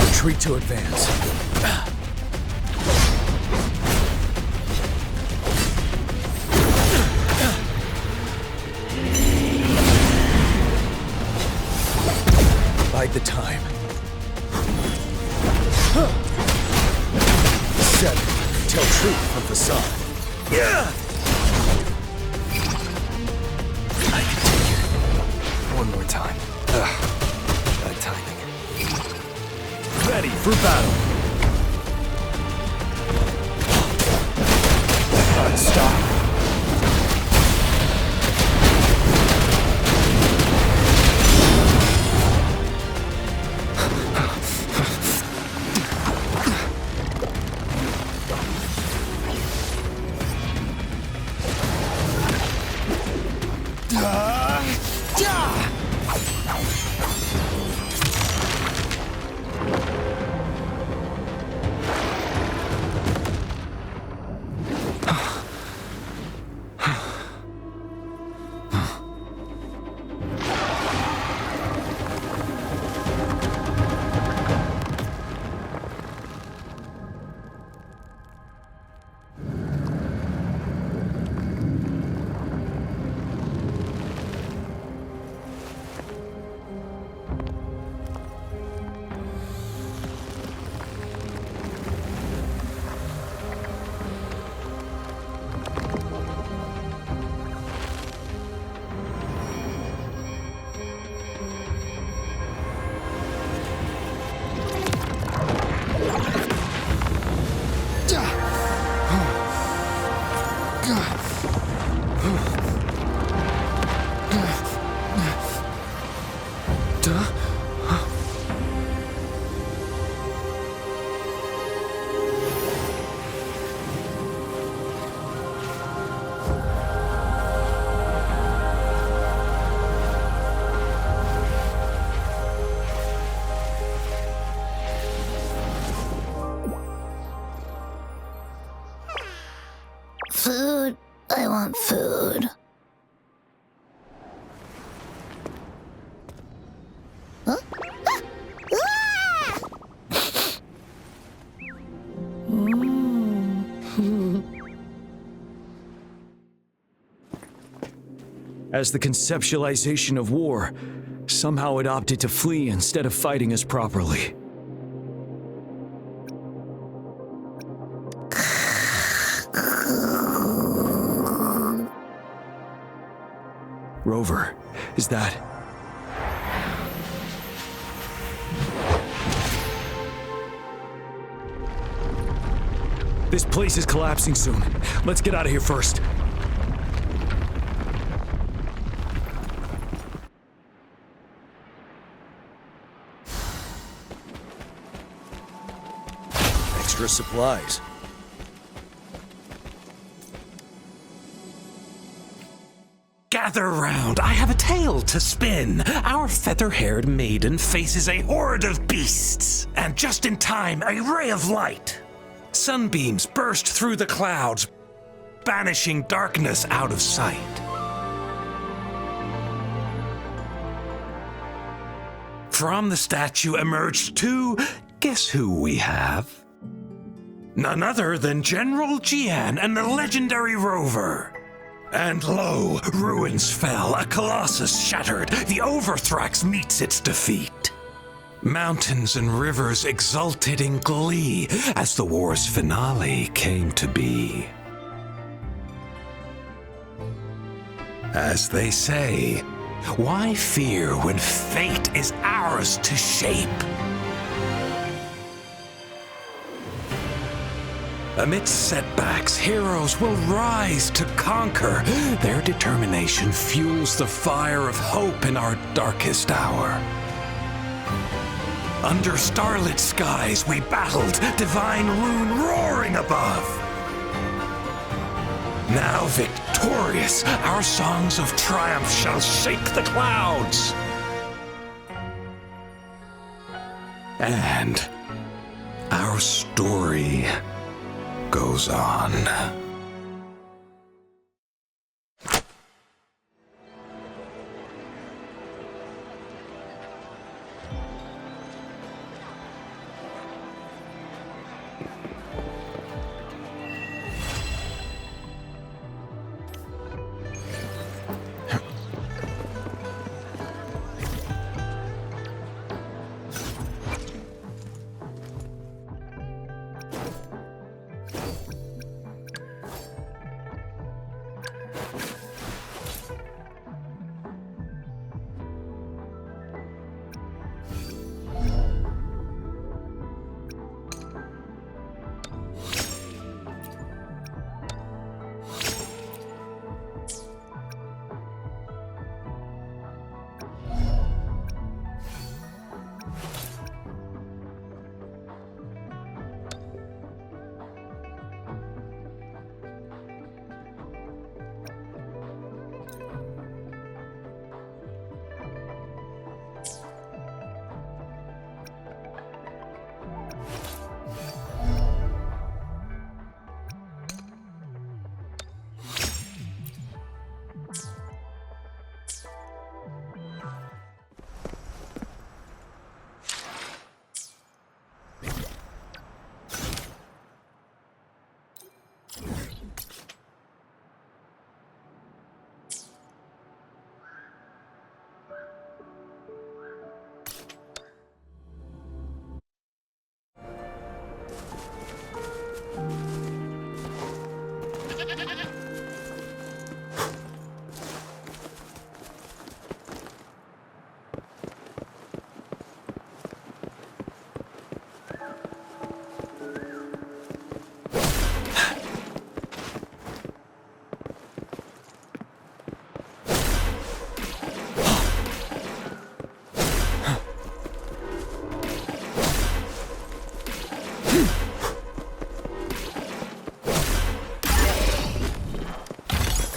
[SPEAKER 1] Retreat to advance. Bide the time. 7. Tell truth from the sun. Yeah! I can take it. One more time. Bad timing. Ready for battle. Stop.
[SPEAKER 4] Food. I want food. Huh?
[SPEAKER 1] As the conceptualization of war, somehow it opted to flee instead of fighting us properly. Rover, is that... This place is collapsing soon. Let's get out of here first. Extra supplies.
[SPEAKER 8] Gather round, I have a tale to spin. Our feather-haired maiden faces a horde of beasts. And just in time, a ray of light. Sunbeams burst through the clouds, banishing darkness out of sight. From the statue emerged two Guess who we have? None other than General Jiyan and the legendary Rover. And lo, ruins fell, a colossus shattered, the Ovathrax meets its defeat. Mountains and rivers exulted in glee as the war's finale came to be. As they say, why fear when fate is ours to shape? Amidst setbacks, heroes will rise to conquer. Their determination fuels the fire of hope in our darkest hour. Under starlit skies we battled, divine rune roaring above. Now victorious, our songs of triumph shall shake the clouds. And our story goes on.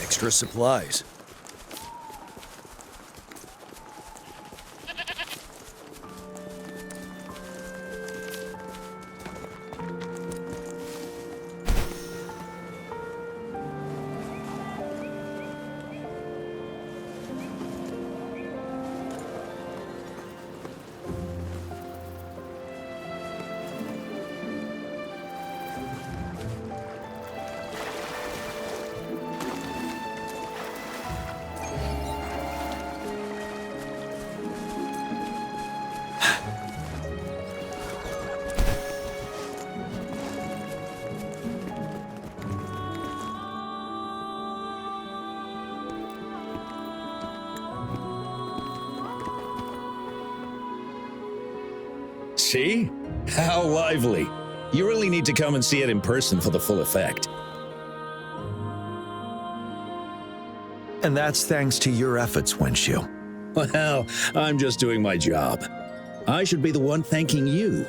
[SPEAKER 1] Extra supplies.
[SPEAKER 11] See? How lively. You really need to come and see it in person for the full effect.
[SPEAKER 1] And that's thanks to your efforts, Wenshu.
[SPEAKER 11] Well, I'm just doing my job. I should be the one thanking you.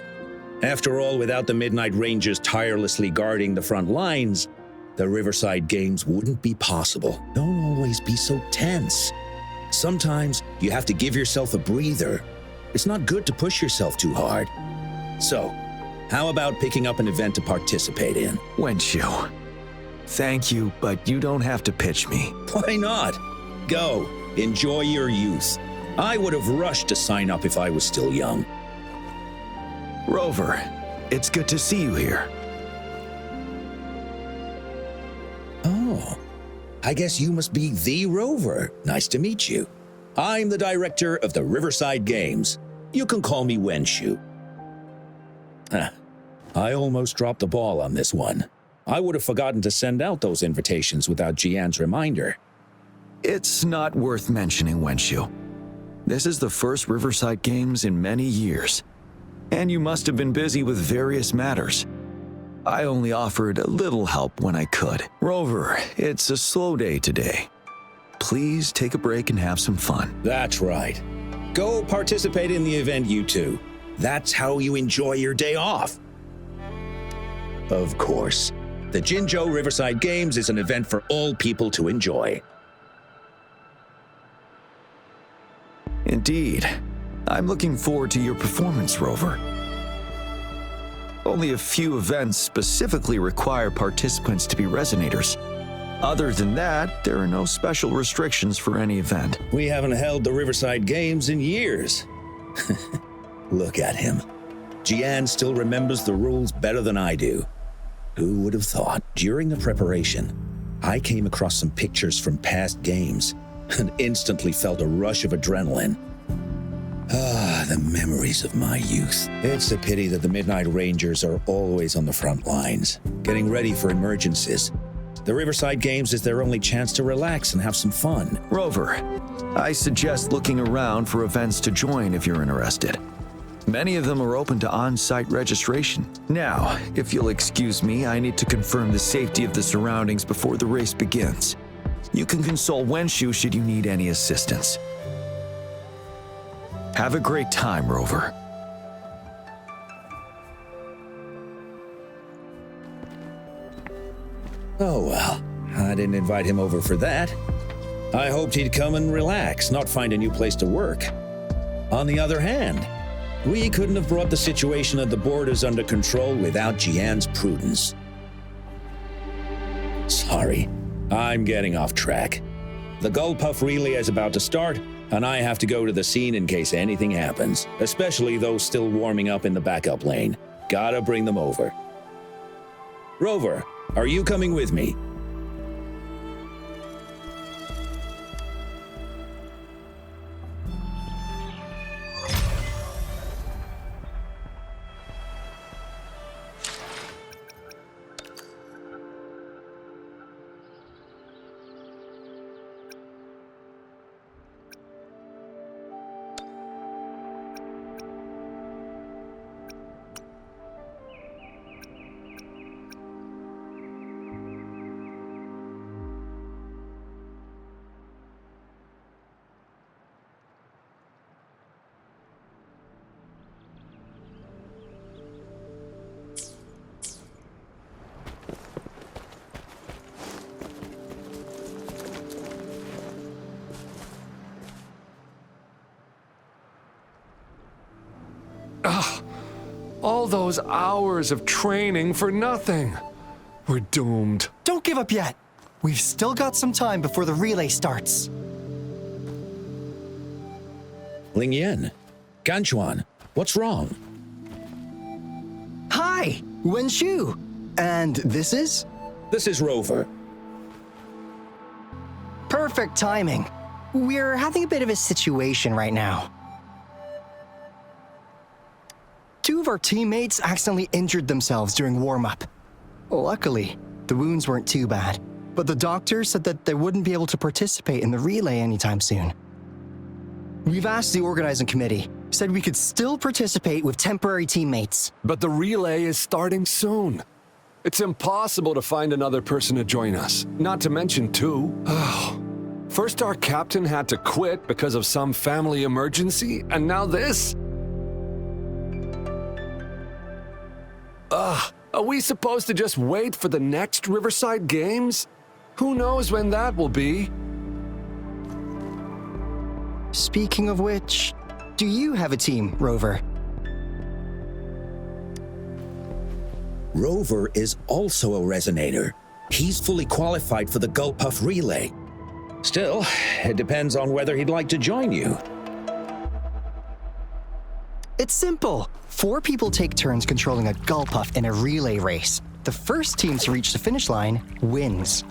[SPEAKER 11] After all, without the Midnight Rangers tirelessly guarding the front lines, the Riverside games wouldn't be possible. Don't always be so tense. Sometimes you have to give yourself a breather. It's not good to push yourself too hard. So, how about picking up an event to participate in?
[SPEAKER 1] Wenshu, thank you, but you don't have to pitch me.
[SPEAKER 11] Why not? Go, enjoy your youth. I would have rushed to sign up if I was still young.
[SPEAKER 1] Rover, it's good to see you here.
[SPEAKER 11] Oh, I guess you must be the Rover. Nice to meet you. I'm the director of the Riverside Games. You can call me Wenshu. I almost dropped the ball on this one. I would have forgotten to send out those invitations without Jiyan's reminder.
[SPEAKER 1] It's not worth mentioning, Wenshu. This is the first Riverside Games in many years, and you must have been busy with various matters. I only offered a little help when I could. Rover, it's a slow day today. Please take a break and have some fun.
[SPEAKER 11] That's right. Go participate in the event, you two. That's how you enjoy your day off. Of course, the Jinzhou Riverside Games is an event for all people to enjoy.
[SPEAKER 1] Indeed. I'm looking forward to your performance, Rover. Only a few events specifically require participants to be resonators. Other than that, there are no special restrictions for any event.
[SPEAKER 11] We haven't held the Riverside Games in years. Look at him. Jiyan still remembers the rules better than I do. Who would have thought? During the preparation, I came across some pictures from past games and instantly felt a rush of adrenaline. Ah, the memories of my youth. It's a pity that the Midnight Rangers are always on the front lines, getting ready for emergencies. The Riverside Games is their only chance to relax and have some fun.
[SPEAKER 1] Rover, I suggest looking around for events to join if you're interested. Many of them are open to on-site registration. Now, if you'll excuse me, I need to confirm the safety of the surroundings before the race begins. You can consult Wenshu should you need any assistance. Have a great time, Rover.
[SPEAKER 11] Oh well, I didn't invite him over for that. I hoped he'd come and relax, not find a new place to work. On the other hand, we couldn't have brought the situation at the borders under control without Jiyan's prudence. Sorry, I'm getting off track. The Gull Puff relay is about to start, and I have to go to the scene in case anything happens, especially those still warming up in the backup lane. Gotta bring them over. Rover, are you coming with me?
[SPEAKER 2] All those hours of training for nothing. We're doomed.
[SPEAKER 12] Don't give up yet. We've still got some time before the relay starts.
[SPEAKER 11] Lingyan, Ganchuan, what's wrong?
[SPEAKER 12] Hi, Wenshu. And this is?
[SPEAKER 11] This is Rover.
[SPEAKER 12] Perfect timing. We're having a bit of a situation right now. Two of our teammates accidentally injured themselves during warm-up. Luckily, the wounds weren't too bad, but the doctor said that they wouldn't be able to participate in the relay anytime soon. We've asked the organizing committee, said we could still participate with temporary teammates.
[SPEAKER 2] But the relay is starting soon. It's impossible to find another person to join us, not to mention two. First our captain had to quit because of some family emergency, and now this? Are we supposed to just wait for the next Riverside Games? Who knows when that will be?
[SPEAKER 12] Speaking of which, do you have a team, Rover?
[SPEAKER 11] Rover is also a resonator. He's fully qualified for the Gull Puff relay. Still, it depends on whether he'd like to join you.
[SPEAKER 12] It's simple. 4 people take turns controlling a Gull puff in a relay race. The first team to reach the finish line wins.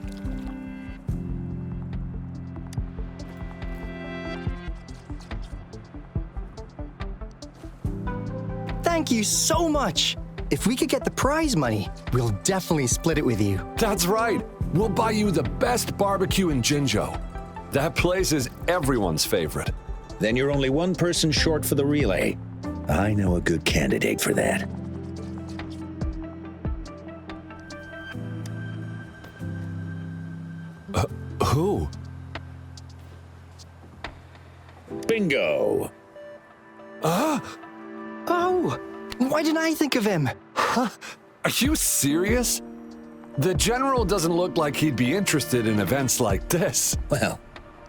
[SPEAKER 12] Thank you so much. If we could get the prize money, we'll definitely split it with you.
[SPEAKER 2] That's right. We'll buy you the best barbecue in Jinzhou. That place is everyone's favorite.
[SPEAKER 11] Then you're only one person short for the relay. I know a good candidate for that.
[SPEAKER 2] Who?
[SPEAKER 11] Bingo!
[SPEAKER 12] Oh, why didn't I think of him?
[SPEAKER 2] Are you serious? The general doesn't look like he'd be interested in events like this.
[SPEAKER 11] Well,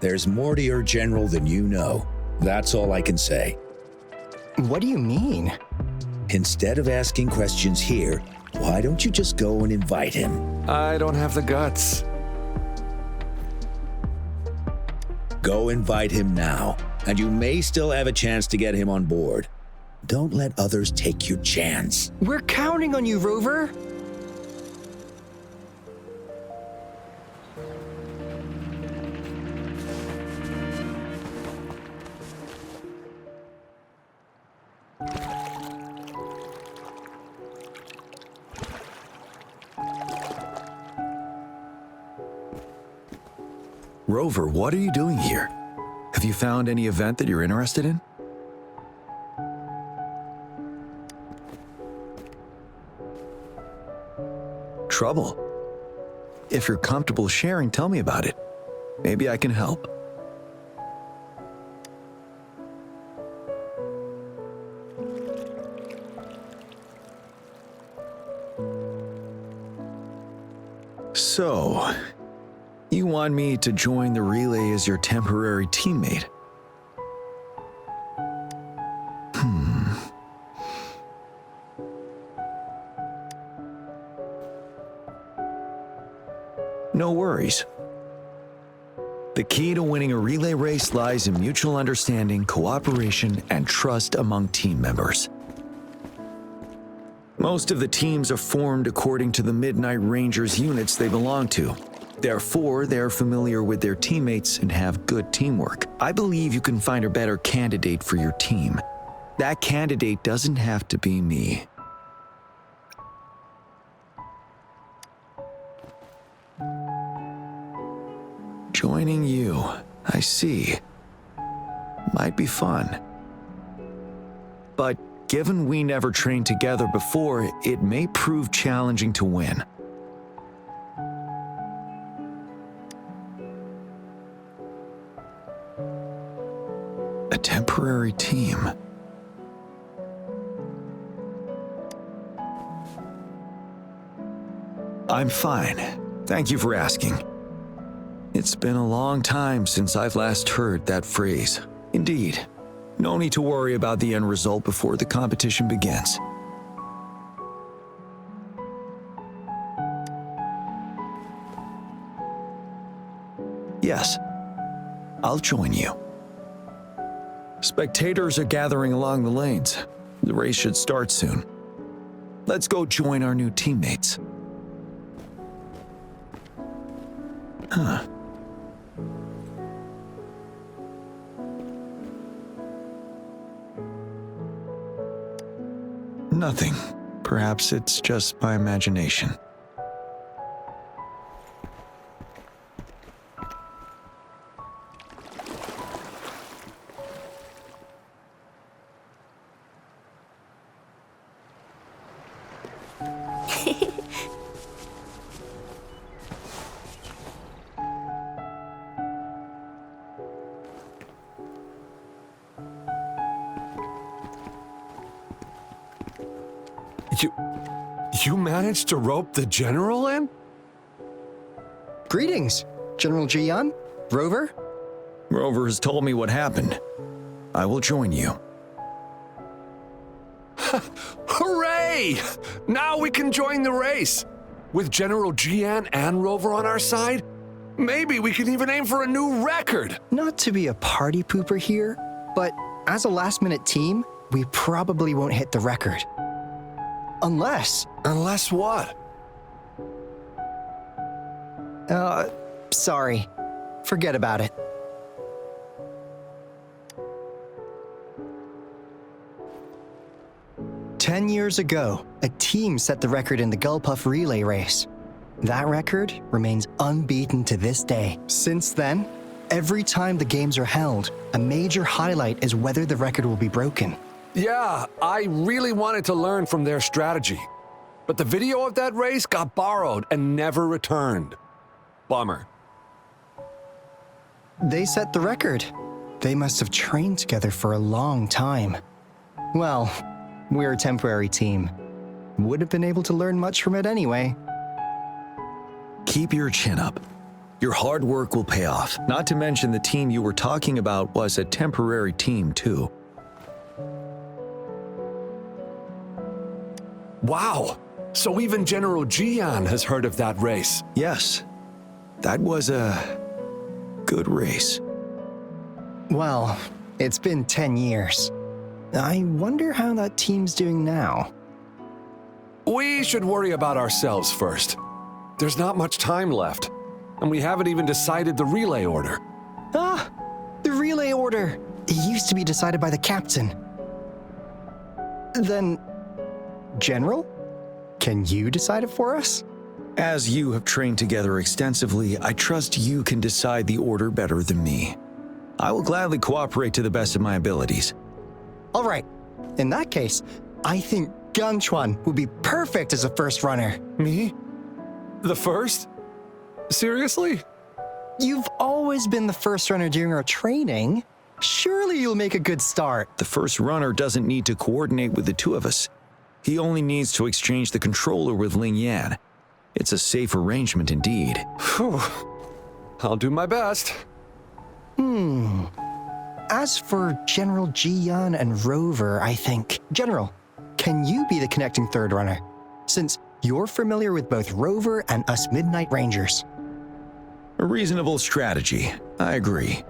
[SPEAKER 11] there's more to your general than you know. That's all I can say.
[SPEAKER 12] What do you mean?
[SPEAKER 11] Instead of asking questions here, why don't you just go and invite him?
[SPEAKER 2] I don't have the guts.
[SPEAKER 11] Go invite him now, and you may still have a chance to get him on board. Don't let others take your chance.
[SPEAKER 12] We're counting on you, Rover.
[SPEAKER 1] Rover, what are you doing here? Have you found any event that you're interested in? Trouble? If you're comfortable sharing, tell me about it. Maybe I can help. So, you want me to join the relay as your temporary teammate? No worries. The key to winning a relay race lies in mutual understanding, cooperation, and trust among team members. Most of the teams are formed according to the Midnight Rangers units they belong to. Therefore, they're familiar with their teammates and have good teamwork. I believe you can find a better candidate for your team. That candidate doesn't have to be me. Joining you, I see. Might be fun. But given we never trained together before, it may prove challenging to win. A temporary team. I'm fine. Thank you for asking. It's been a long time since I've last heard that phrase. Indeed, no need to worry about the end result before the competition begins. Yes, I'll join you. Spectators are gathering along the lanes. The race should start soon. Let's go join our new teammates. Huh. Nothing. Perhaps it's just my imagination.
[SPEAKER 2] You managed to rope the general in?
[SPEAKER 12] Greetings, General Jiyan, Rover.
[SPEAKER 1] Rover has told me what happened. I will join you.
[SPEAKER 2] Hooray! Now we can join the race. With General Jiyan and Rover on our side, maybe we can even aim for a new record.
[SPEAKER 12] Not to be a party pooper here, but as a last-minute team, we probably won't hit the record. Unless...
[SPEAKER 2] Unless what?
[SPEAKER 12] Sorry. Forget about it. "10 years ago, a team set the record in the Gull relay race. That record remains unbeaten to this day. Since then, every time the games are held, a major highlight is whether the record will be broken.
[SPEAKER 2] Yeah, I really wanted to learn from their strategy. But the video of that race got borrowed and never returned. Bummer.
[SPEAKER 12] They set the record. They must have trained together for a long time. Well, we're a temporary team. Would have been able to learn much from it anyway.
[SPEAKER 1] Keep your chin up. Your hard work will pay off. Not to mention the team you were talking about was a temporary team, too.
[SPEAKER 2] Wow! So even General Jiyan has heard of that race.
[SPEAKER 1] Yes. That was a good race.
[SPEAKER 12] Well, it's been 10 years. I wonder how that team's doing now.
[SPEAKER 2] We should worry about ourselves first. There's not much time left, and we haven't even decided the relay order.
[SPEAKER 12] Ah, the relay order. It used to be decided by the captain. Then, General, can you decide it for us?
[SPEAKER 1] As you have trained together extensively, I trust you can decide the order better than me. I will gladly cooperate to the best of my abilities.
[SPEAKER 12] All right. In that case, I think Ganchuan would be perfect as a first runner.
[SPEAKER 2] Me? The first? Seriously?
[SPEAKER 12] You've always been the first runner during our training. Surely you'll make a good start.
[SPEAKER 1] The first runner doesn't need to coordinate with the two of us. He only needs to exchange the controller with Yangyang. It's a safe arrangement indeed.
[SPEAKER 2] Whew. I'll do my best.
[SPEAKER 12] As for General Jiyan and Rover, I think... General, can you be the connecting third runner? Since you're familiar with both Rover and us Midnight Rangers.
[SPEAKER 1] A reasonable strategy. I agree.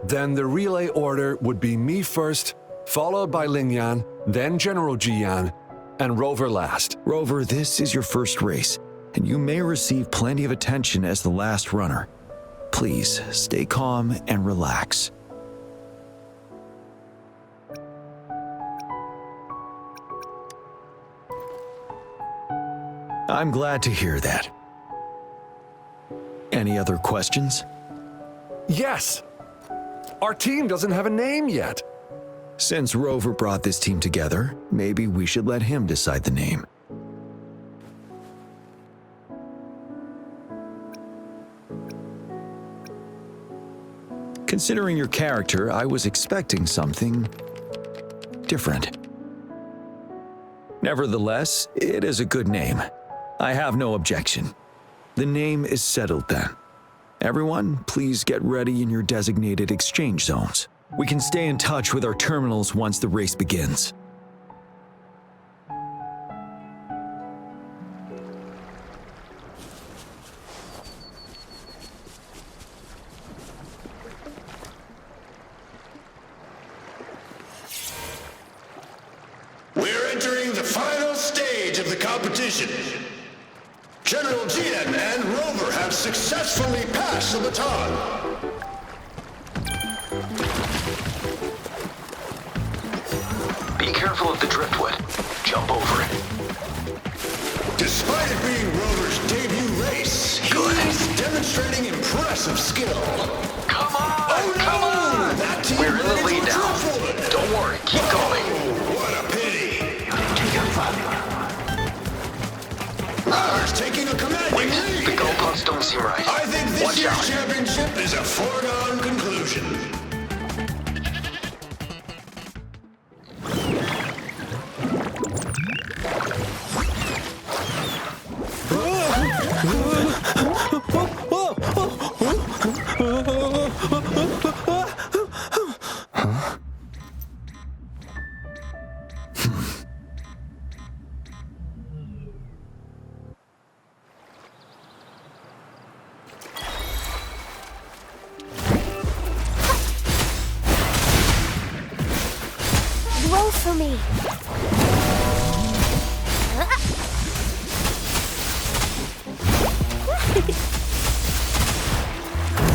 [SPEAKER 2] Then the relay order would be me first, followed by Yangyang, then General Jiyan, and Rover last.
[SPEAKER 1] Rover, this is your first race, and you may receive plenty of attention as the last runner. Please, stay calm and relax. I'm glad to hear that. Any other questions?
[SPEAKER 2] Yes! Our team doesn't have a name yet.
[SPEAKER 1] Since Rover brought this team together, maybe we should let him decide the name. Considering your character, I was expecting something different. Nevertheless, it is a good name. I have no objection. The name is settled then. Everyone, please get ready in your designated exchange zones. We can stay in touch with our terminals once the race begins.
[SPEAKER 13] We're entering the final stage of the competition. General Jiyan and Rover have successfully passed the baton.
[SPEAKER 7] Be careful of the driftwood. Jump over it.
[SPEAKER 13] Despite it being Rover's debut race, he's demonstrating impressive skill.
[SPEAKER 7] Come on!
[SPEAKER 13] Oh, no!
[SPEAKER 7] Come on!
[SPEAKER 13] That team
[SPEAKER 7] We're in the lead
[SPEAKER 13] is
[SPEAKER 7] now.
[SPEAKER 13] driftwood.
[SPEAKER 7] Don't worry, keep going.
[SPEAKER 13] Oh, what a pity. Rover's taking a commanding lead.
[SPEAKER 7] The Gull punts don't seem right.
[SPEAKER 13] I think this
[SPEAKER 7] Watch
[SPEAKER 13] year's
[SPEAKER 7] out.
[SPEAKER 13] championship is a foregone conclusion.
[SPEAKER 9] Follow me.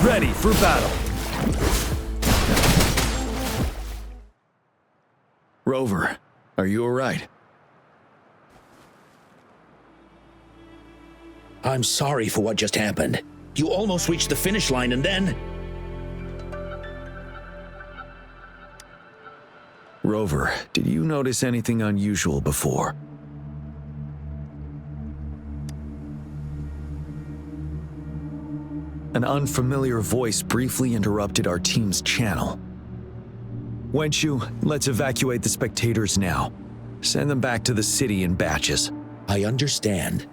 [SPEAKER 1] Ready for battle. Rover, are you all right?
[SPEAKER 11] I'm sorry for what just happened. You almost reached the finish line and then...
[SPEAKER 1] Rover, did you notice anything unusual before? An unfamiliar voice briefly interrupted our team's channel. Wenchu, let's evacuate the spectators now. Send them back to the city in batches.
[SPEAKER 11] I understand.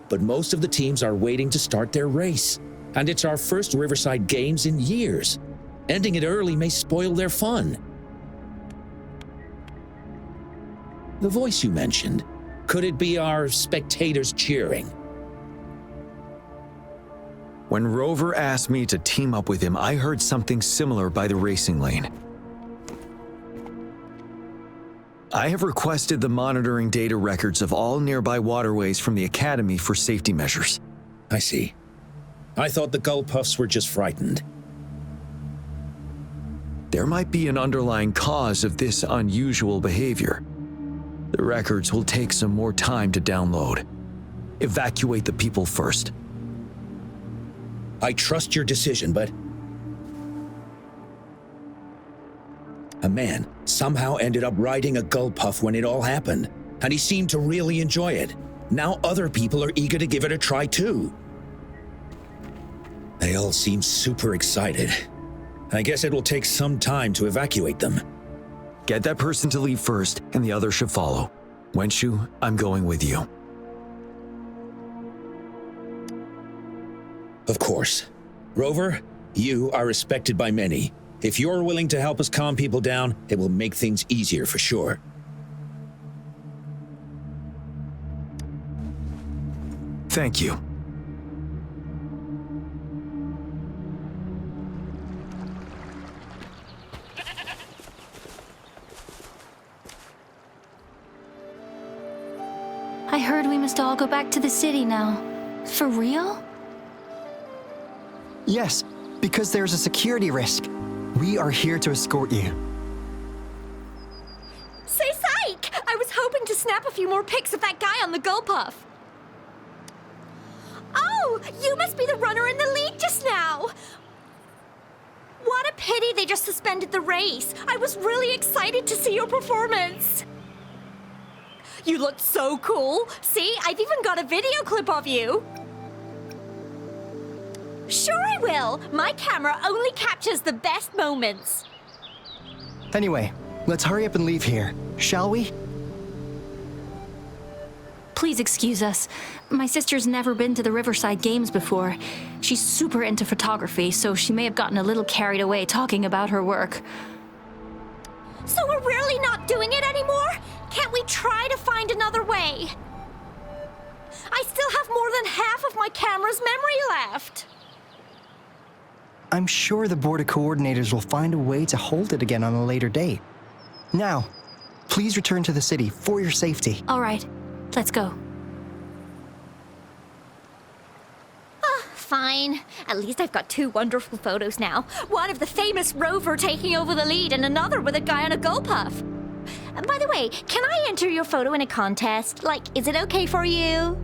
[SPEAKER 11] But most of the teams are waiting to start their race. And it's our first Riverside Games in years. Ending it early may spoil their fun. The voice you mentioned, could it be our spectators cheering?
[SPEAKER 1] When Rover asked me to team up with him, I heard something similar by the racing lane. I have requested the monitoring data records of all nearby waterways from the Academy for safety measures.
[SPEAKER 11] I see. I thought the Gull Puffs were just frightened.
[SPEAKER 1] There might be an underlying cause of this unusual behavior. The records will take some more time to download. Evacuate the people first.
[SPEAKER 11] I trust your decision, but... A man somehow ended up riding a Gull Puff when it all happened, and he seemed to really enjoy it. Now other people are eager to give it a try too. They all seem super excited. I guess it will take some time to evacuate them.
[SPEAKER 1] Get that person to leave first, and the others should follow. Wenchu, I'm going with you.
[SPEAKER 11] Of course. Rover, you are respected by many. If you're willing to help us calm people down, it will make things easier for sure.
[SPEAKER 1] Thank you.
[SPEAKER 9] I heard we must all go back to the city now. For real?
[SPEAKER 12] Yes, because there's a security risk. We are here to escort you.
[SPEAKER 9] Say psych! I was hoping to snap a few more pics of that guy on the Gull Puff. Oh, you must be the runner in the lead just now. What a pity they just suspended the race. I was really excited to see your performance. You looked so cool. See, I've even got a video clip of you. Sure I will. My camera only captures the best moments.
[SPEAKER 12] Anyway, let's hurry up and leave here, shall we?
[SPEAKER 14] Please excuse us. My sister's never been to the Riverside Games before. She's super into photography, so she may have gotten a little carried away talking about her work.
[SPEAKER 9] So we're really not doing it anymore? Can't we try to find another way? I still have more than half of my camera's memory left.
[SPEAKER 12] I'm sure the board of coordinators will find a way to hold it again on a later date. Now, please return to the city for your safety.
[SPEAKER 14] All right, let's go.
[SPEAKER 9] Fine. At least I've got two wonderful photos now. One of the famous Rover taking over the lead and another with a guy on a Gull Puff. And by the way, can I enter your photo in a contest? Like, is it okay for you?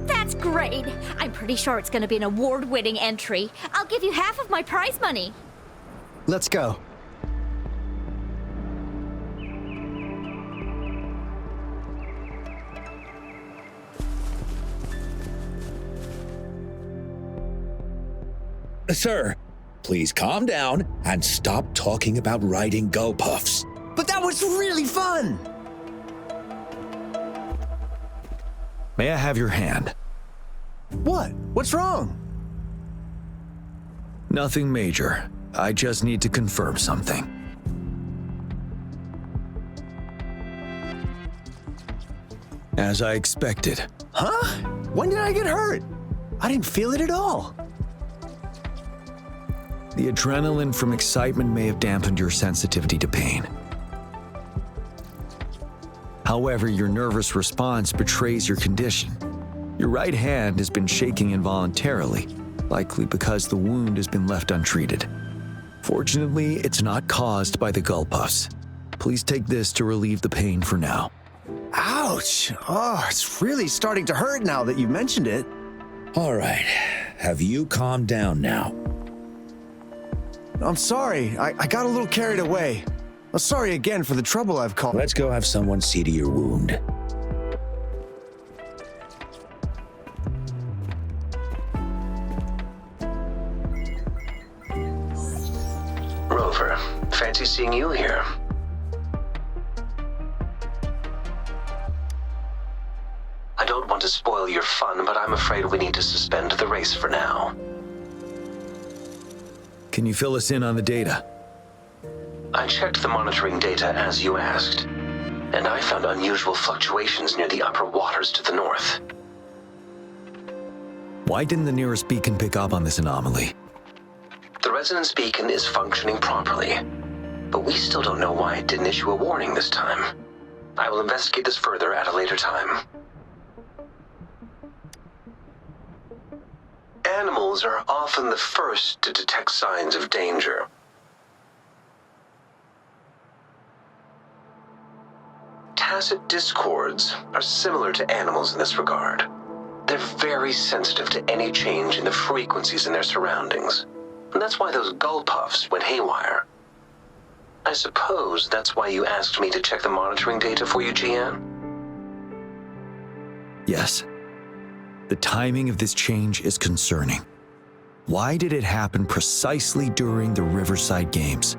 [SPEAKER 9] That's great. I'm pretty sure it's going to be an award-winning entry. I'll give you half of my prize money.
[SPEAKER 12] Let's go.
[SPEAKER 11] Sir, please calm down and stop talking about riding Gull Puffs.
[SPEAKER 12] But that was really fun!
[SPEAKER 1] May I have your hand?
[SPEAKER 12] What? What's wrong?
[SPEAKER 1] Nothing major. I just need to confirm something. As I expected.
[SPEAKER 12] Huh? When did I get hurt? I didn't feel it at all.
[SPEAKER 1] The adrenaline from excitement may have dampened your sensitivity to pain. However, your nervous response betrays your condition. Your right hand has been shaking involuntarily, likely because the wound has been left untreated. Fortunately, it's not caused by the gull puffs. Please take this to relieve the pain for now.
[SPEAKER 15] Ouch! Oh, it's really starting to hurt now that you mentioned it.
[SPEAKER 11] All right. Have you calmed down now?
[SPEAKER 15] I'm sorry. I got a little carried away. I'm sorry again for the trouble I've caused.
[SPEAKER 11] Let's go have someone see to your wound.
[SPEAKER 7] Rover, fancy seeing you here. I don't want to spoil your fun, but I'm afraid we need to suspend the race for now.
[SPEAKER 1] Can you fill us in on the data?
[SPEAKER 7] I checked the monitoring data as you asked, and I found unusual fluctuations near the upper waters to the north.
[SPEAKER 1] Why didn't the nearest beacon pick up on this anomaly?
[SPEAKER 7] The resonance beacon is functioning properly, but we still don't know why it didn't issue a warning this time. I will investigate this further at a later time. Animals are often the first to detect signs of danger. Tacit discords are similar to animals in this regard. They're very sensitive to any change in the frequencies in their surroundings. And that's why those gull puffs went haywire. I suppose that's why you asked me to check the monitoring data for you, Jiyan?
[SPEAKER 1] Yes. The timing of this change is concerning. Why did it happen precisely during the Riverside Games?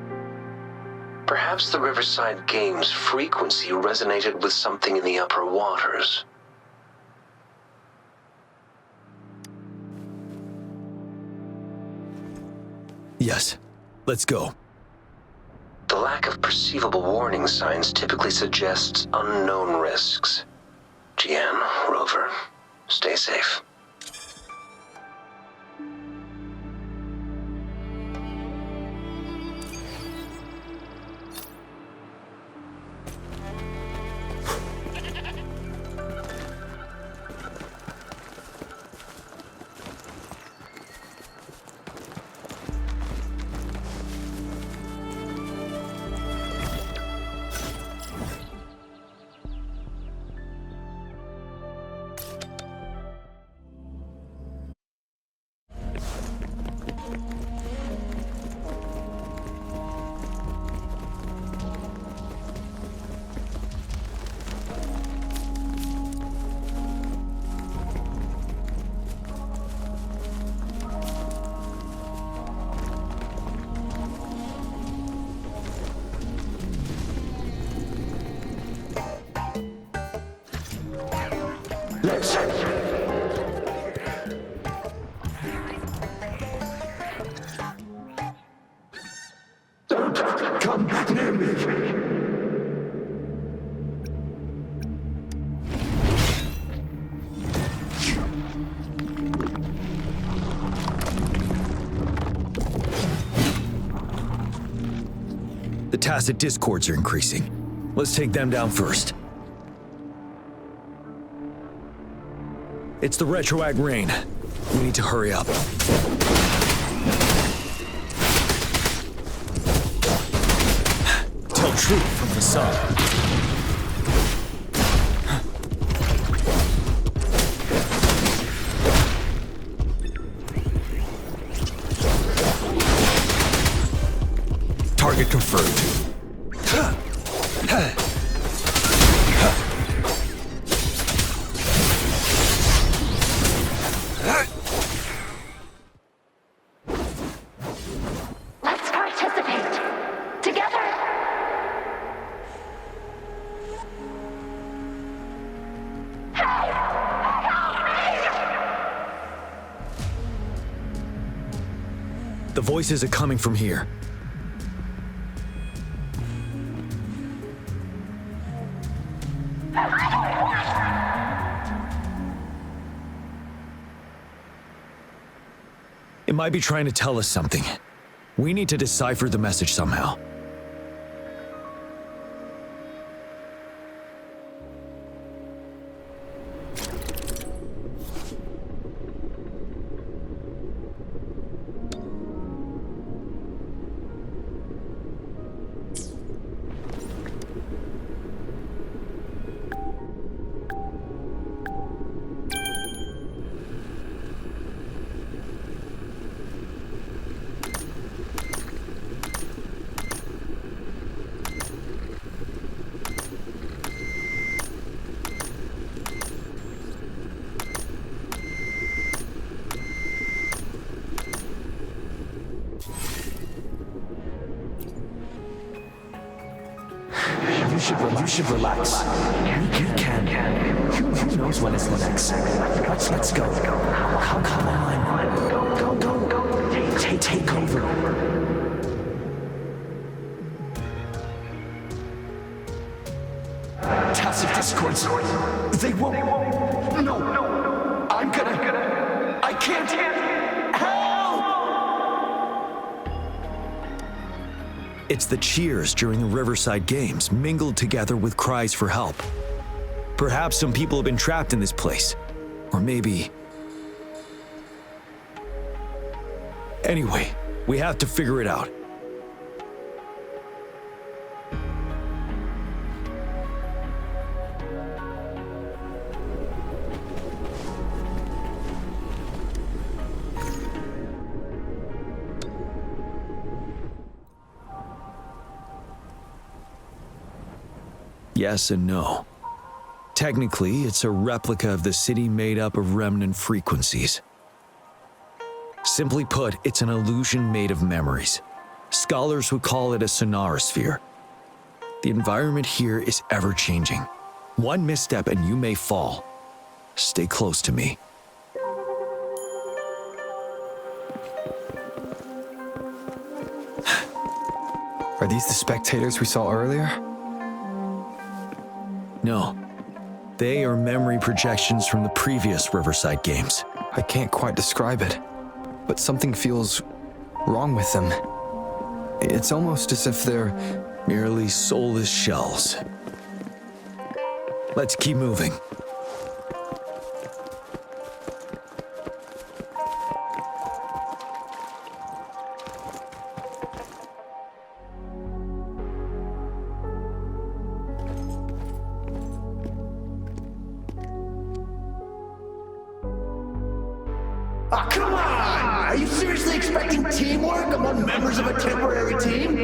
[SPEAKER 7] Perhaps the Riverside Games' frequency resonated with something in the upper waters.
[SPEAKER 1] Yes. Let's go.
[SPEAKER 7] The lack of perceivable warning signs typically suggests unknown risks. Jiyan, Rover, stay safe.
[SPEAKER 13] Don't come near me.
[SPEAKER 1] The tacit discords are increasing. Let's take them down first. It's the retroact rain. We need to hurry up. Tell truth from the sun. Target confirmed.
[SPEAKER 3] Let's participate. Together.
[SPEAKER 1] The voices are coming from here. It might be trying to tell us something. We need to decipher the message somehow.
[SPEAKER 5] should relax. We can. Who knows what is next? Let's go. Come on. Go. Take over.
[SPEAKER 2] Tacit discords. They won't. No. I can't. Help!
[SPEAKER 1] It's the cheers during the Riverside Games mingled together with cries for help. Perhaps some people have been trapped in this place. Or maybe... Anyway, we have to figure it out. Yes and no. Technically, it's a replica of the city made up of remnant frequencies. Simply put, it's an illusion made of memories. Scholars would call it a sonosphere. The environment here is ever-changing. One misstep and you may fall. Stay close to me.
[SPEAKER 12] Are these the spectators we saw earlier?
[SPEAKER 1] No. They are memory projections from the previous Riverside Games.
[SPEAKER 12] I can't quite describe it, but something feels wrong with them. It's almost as if they're
[SPEAKER 1] merely soulless shells. Let's keep moving.
[SPEAKER 13] Come on! Are you seriously expecting teamwork among members of a temporary team?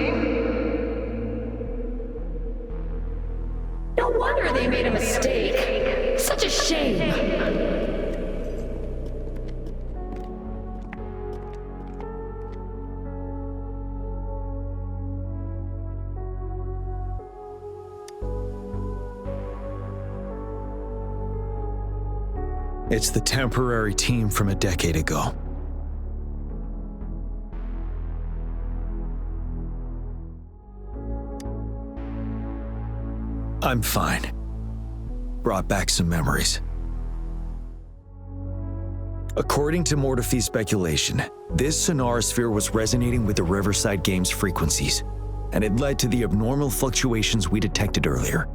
[SPEAKER 10] No wonder they made a mistake. Such a shame.
[SPEAKER 1] It's the temporary team from a decade ago. I'm fine. Brought back some memories. According to Mortefi's speculation, this sonosphere was resonating with the Riverside Games frequencies, and it led to the abnormal fluctuations we detected earlier.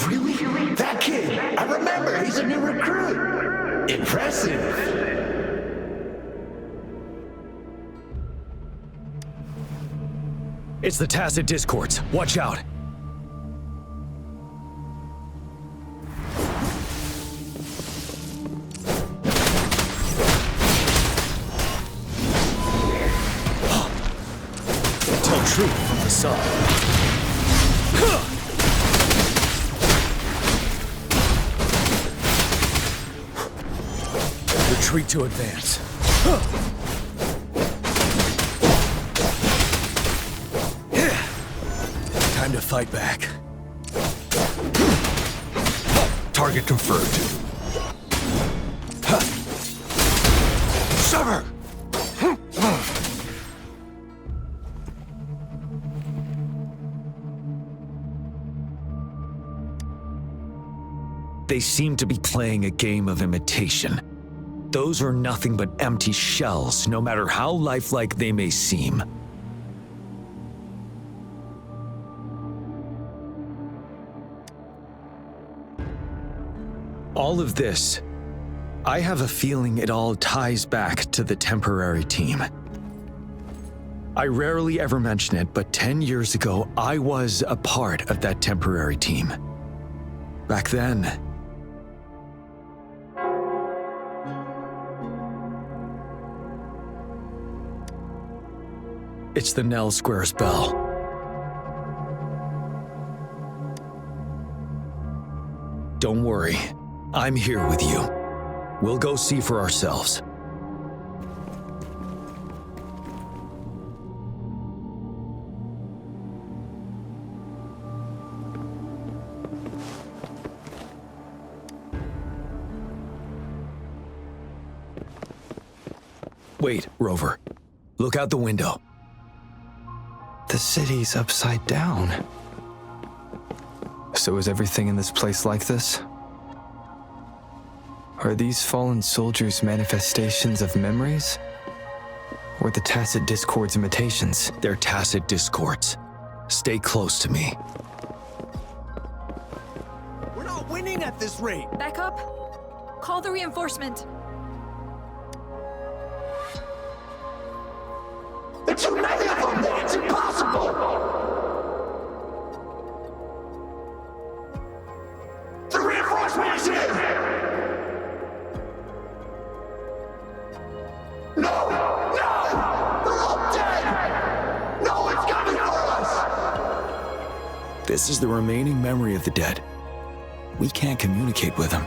[SPEAKER 13] Really? That kid! I remember! He's a new recruit! Impressive!
[SPEAKER 1] It's the tacit discords. Watch out! Tell truth from the side. Retreat to advance. Time to fight back. Target confirmed.
[SPEAKER 13] Sever!
[SPEAKER 1] They seem to be playing a game of imitation. Those are nothing but empty shells, no matter how lifelike they may seem. All of this, I have a feeling it all ties back to the temporary team. I rarely ever mention it, but 10 years ago, I was a part of that temporary team. Back then, it's the Nell Squares bell. Don't worry. I'm here with you. We'll go see for ourselves. Wait, Rover. Look out the window.
[SPEAKER 5] The city's upside down. So is everything in this place like this? Are these fallen soldiers manifestations of memories? Or the Tacet Discord's imitations?
[SPEAKER 1] They're Tacet Discords. Stay close to me.
[SPEAKER 15] We're not winning at this rate!
[SPEAKER 16] Back up. Call the reinforcement.
[SPEAKER 13] There are too many of them! It's impossible! The reinforcement is here! No! No! They're all dead! No one's coming for us!
[SPEAKER 1] This is the remaining memory of the dead. We can't communicate with them.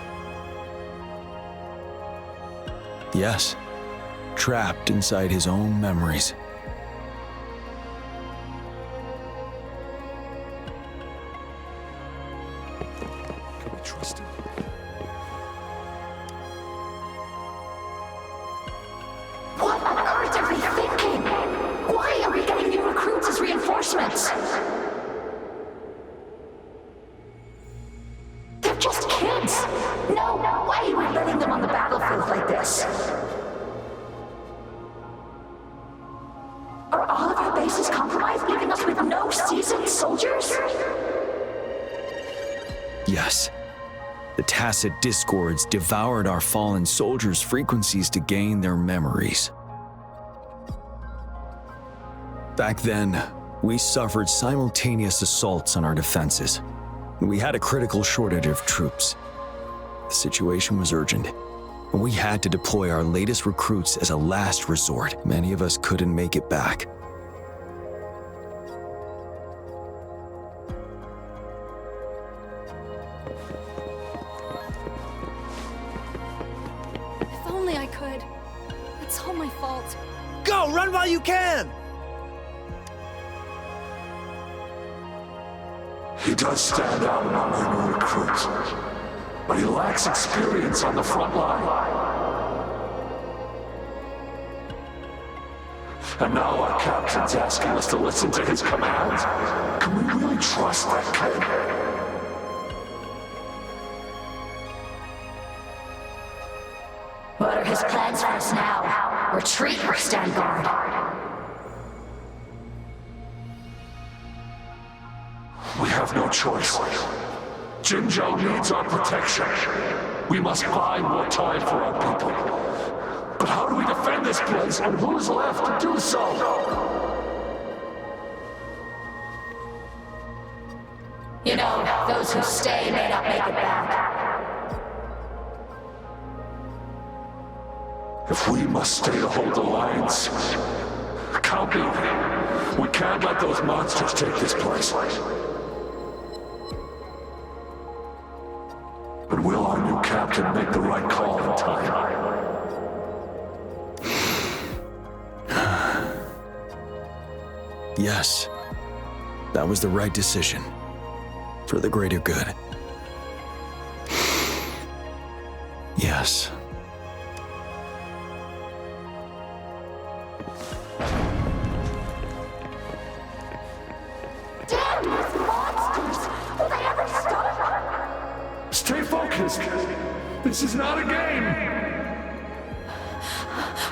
[SPEAKER 1] Yes, trapped inside his own memories.
[SPEAKER 2] Can we trust him?
[SPEAKER 10] What on earth are we thinking? Why are we getting new recruits as reinforcements? They're just kids. No way we're letting them on the battlefield like this. Are all of our bases compromised, leaving us with no seasoned soldiers?
[SPEAKER 1] Yes. The Tacet Discords devoured our fallen soldiers' frequencies to gain their memories. Back then, we suffered simultaneous assaults on our defenses. We had a critical shortage of troops. The situation was urgent, and we had to deploy our latest recruits as a last resort. Many of us couldn't make it back.
[SPEAKER 16] If only I could. It's all my fault.
[SPEAKER 15] Go! Run while you can!
[SPEAKER 13] He does stand out among our new recruits, but he lacks experience on the front line. And now our captain's asking us to listen to his commands. Can we really trust that kid?
[SPEAKER 10] What are his plans for us now? Retreat or stand guard?
[SPEAKER 13] We have no choice. Jinzhou needs our protection. We must buy more time for our people. But how do we defend this place, and who's left to do so?
[SPEAKER 10] You know, those who stay may not make it back.
[SPEAKER 13] If we must stay to hold the lines, count me. We can't let those monsters take this place. But will our new captain make the right call in time?
[SPEAKER 1] Yes, that was the right decision. For the greater good. Yes.
[SPEAKER 10] Damn these monsters! Will they ever stop?
[SPEAKER 13] Stay focused. This is not a game.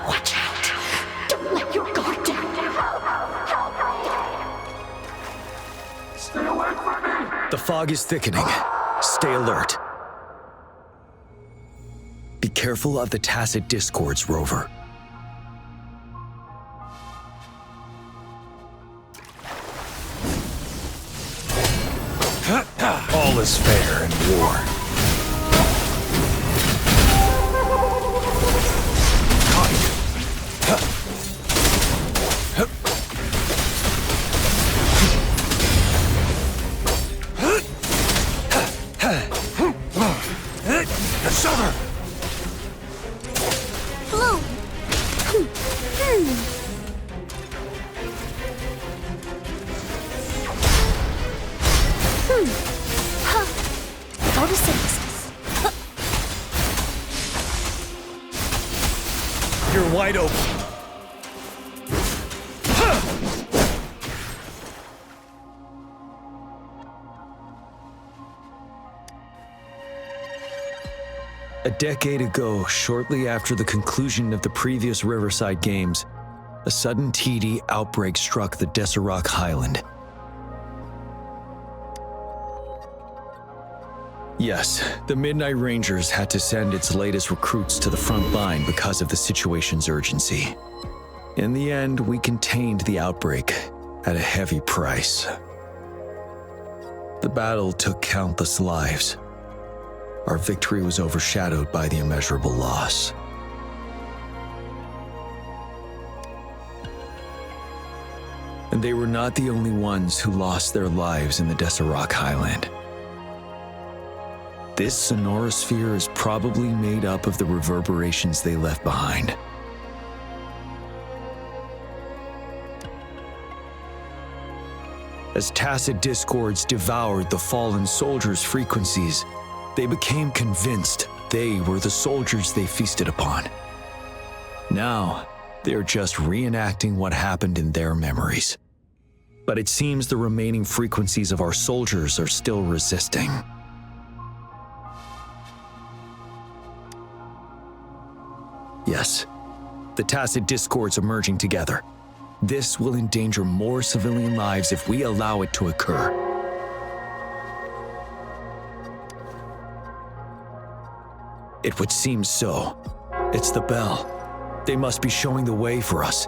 [SPEAKER 10] Watch out! Don't let your guard down! Help me!
[SPEAKER 13] Stay away from me!
[SPEAKER 1] The fog is thickening. Stay alert. Be careful of the Tacet Discords, Rover.
[SPEAKER 11] All is fair in war.
[SPEAKER 13] Summer!
[SPEAKER 9] Blue! Photosynthesis.
[SPEAKER 1] You're wide open. A decade ago, shortly after the conclusion of the previous Riverside Games, a sudden TD outbreak struck the Desorock Highland. Yes, the Midnight Rangers had to send its latest recruits to the front line because of the situation's urgency. In the end, we contained the outbreak at a heavy price. The battle took countless lives. Our victory was overshadowed by the immeasurable loss. And they were not the only ones who lost their lives in the Desorock Highland. This Sonosphere is probably made up of the reverberations they left behind. As tacit discords devoured the fallen soldiers' frequencies, they became convinced they were the soldiers they feasted upon. Now, they're just reenacting what happened in their memories. But it seems the remaining frequencies of our soldiers are still resisting. Yes, the tacit discords emerging together. This will endanger more civilian lives if we allow it to occur. It would seem so. It's the bell. They must be showing the way for us.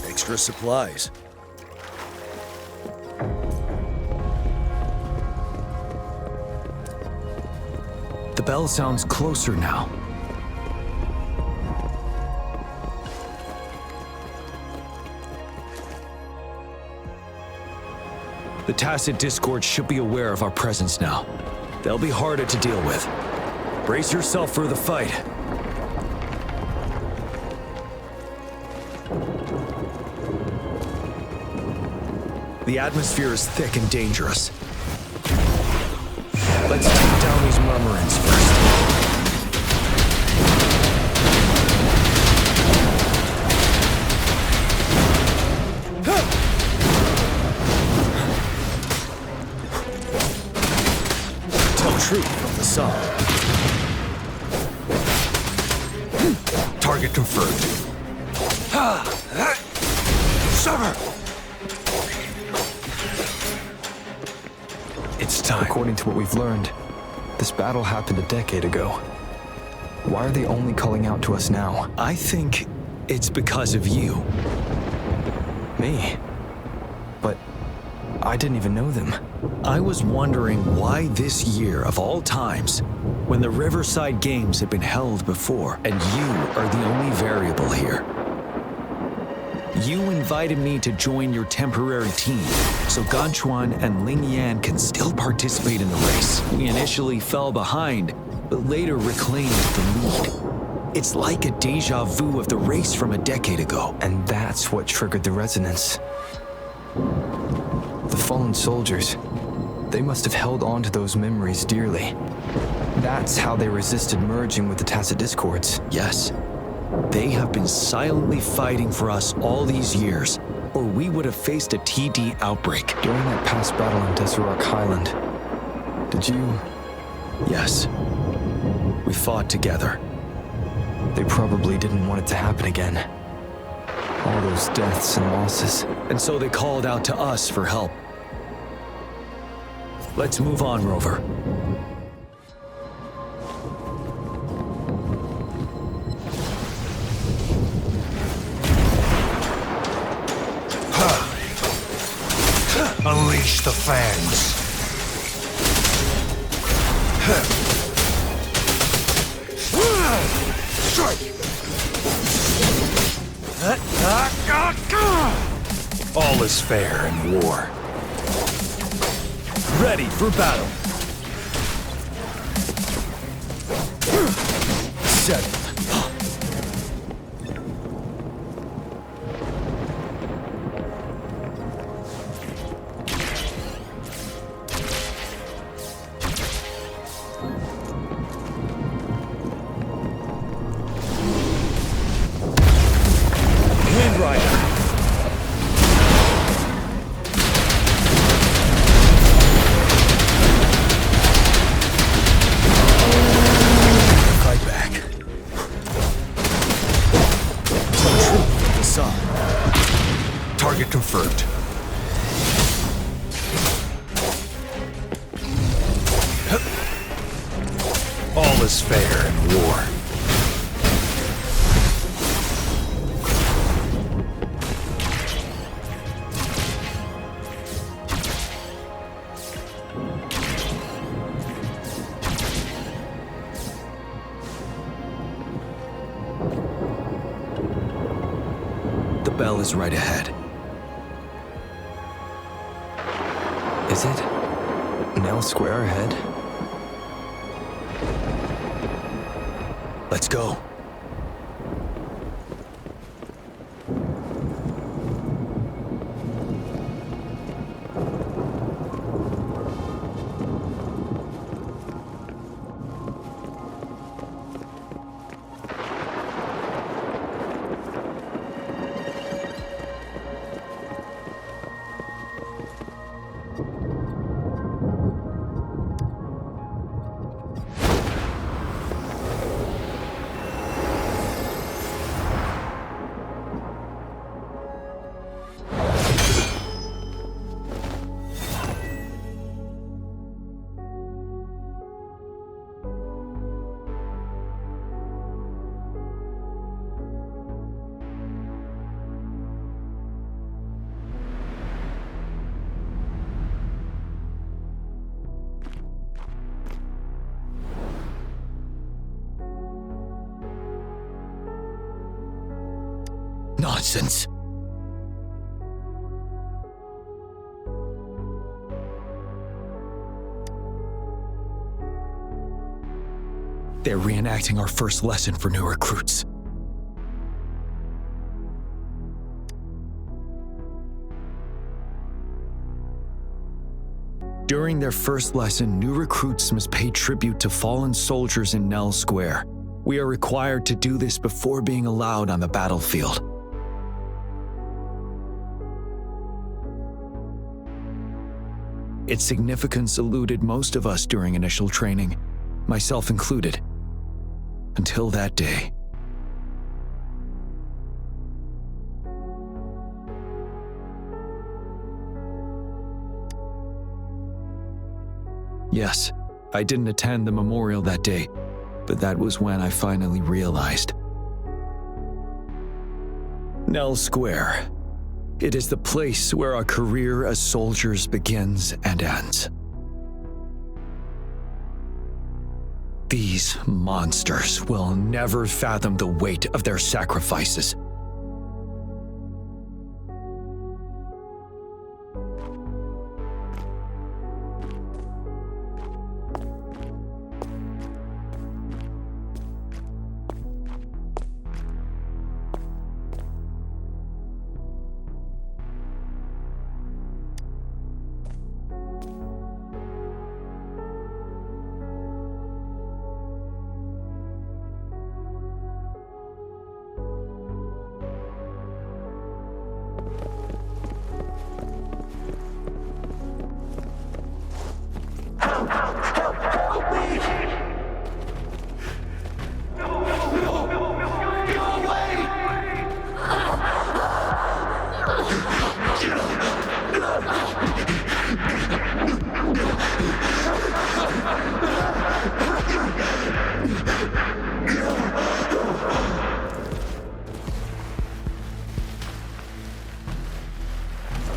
[SPEAKER 1] Extra supplies. The bell sounds closer now. The tacit discord should be aware of our presence now. They'll be harder to deal with. Brace yourself for the fight. The atmosphere is thick and dangerous. Let's take down these murmurants first. Tell truth from the song. Target confirmed. Summer! It's time.
[SPEAKER 5] According to what we've learned, this battle happened a decade ago. Why are they only calling out to us now?
[SPEAKER 1] I think it's because of you.
[SPEAKER 5] Me? But I didn't even know them.
[SPEAKER 1] I was wondering why this year of all times, when the Riverside Games had been held before, and you are the only variable here. You invited me to join your temporary team, so Ganchuan and Yangyang can still participate in the race. We initially fell behind, but later reclaimed the lead. It's like a deja vu of the race from a decade ago.
[SPEAKER 5] And that's what triggered the resonance. The fallen soldiers, they must have held on to those memories dearly. That's how they resisted merging with the tacit discords.
[SPEAKER 1] Yes. They have been silently fighting for us all these years, or we would have faced a TD outbreak.
[SPEAKER 5] During that past battle in Desorock Highland, did you...
[SPEAKER 1] Yes. We fought together.
[SPEAKER 5] They probably didn't want it to happen again. All those deaths and losses.
[SPEAKER 1] And so they called out to us for help. Let's move on, Rover.
[SPEAKER 13] Unleash the fangs. Strike!
[SPEAKER 1] All is fair in war. Ready for battle. Set. Wind Rider. Target confirmed. All is fair in war. The bell is right ahead.
[SPEAKER 5] Is it? Nell Square ahead?
[SPEAKER 1] Let's go. Nonsense. They're reenacting our first lesson for new recruits. During their first lesson, new recruits must pay tribute to fallen soldiers in Nell Square. We are required to do this before being allowed on the battlefield. Its significance eluded most of us during initial training, myself included, until that day. Yes, I didn't attend the memorial that day, but that was when I finally realized. Nell Square. It is the place where our career as soldiers begins and ends. These monsters will never fathom the weight of their sacrifices.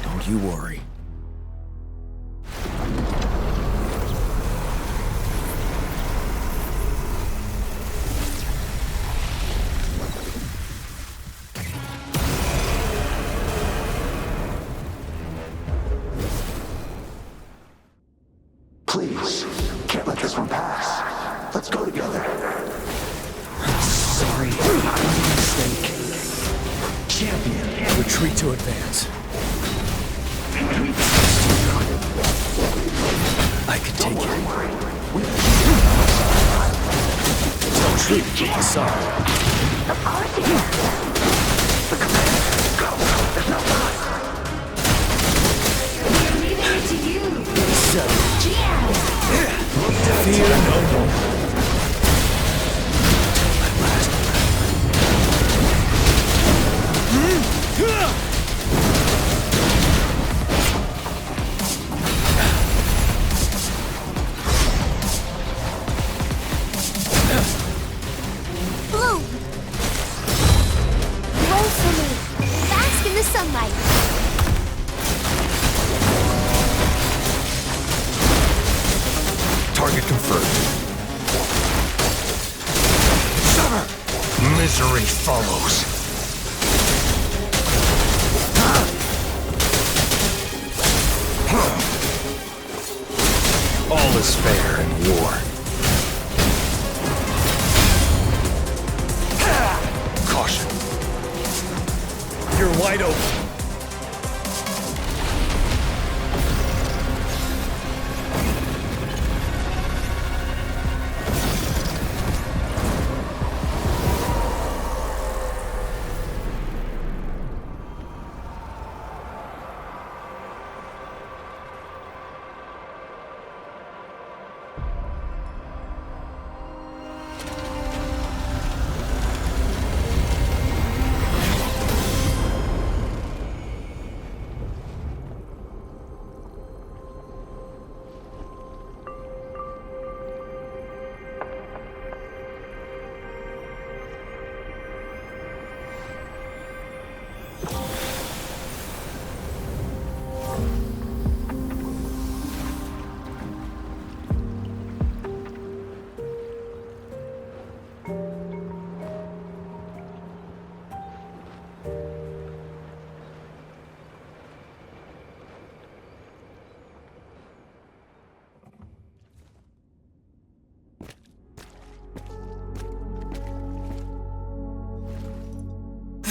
[SPEAKER 1] Don't you worry.
[SPEAKER 13] Please, can't let this one pass. Let's go together.
[SPEAKER 1] Sorry, I made a mistake. Champion, retreat to advance. I can take it. Don't retreat, sorry.
[SPEAKER 13] The command, go. There's no time.
[SPEAKER 9] We're leaving it to you.
[SPEAKER 1] So,
[SPEAKER 9] Jiyan!
[SPEAKER 1] fear no more. My last
[SPEAKER 17] Blue! Roll for me. Bask in the sunlight.
[SPEAKER 1] target confirmed.
[SPEAKER 8] Misery follows.
[SPEAKER 1] All is fair in war. Caution. You're wide open.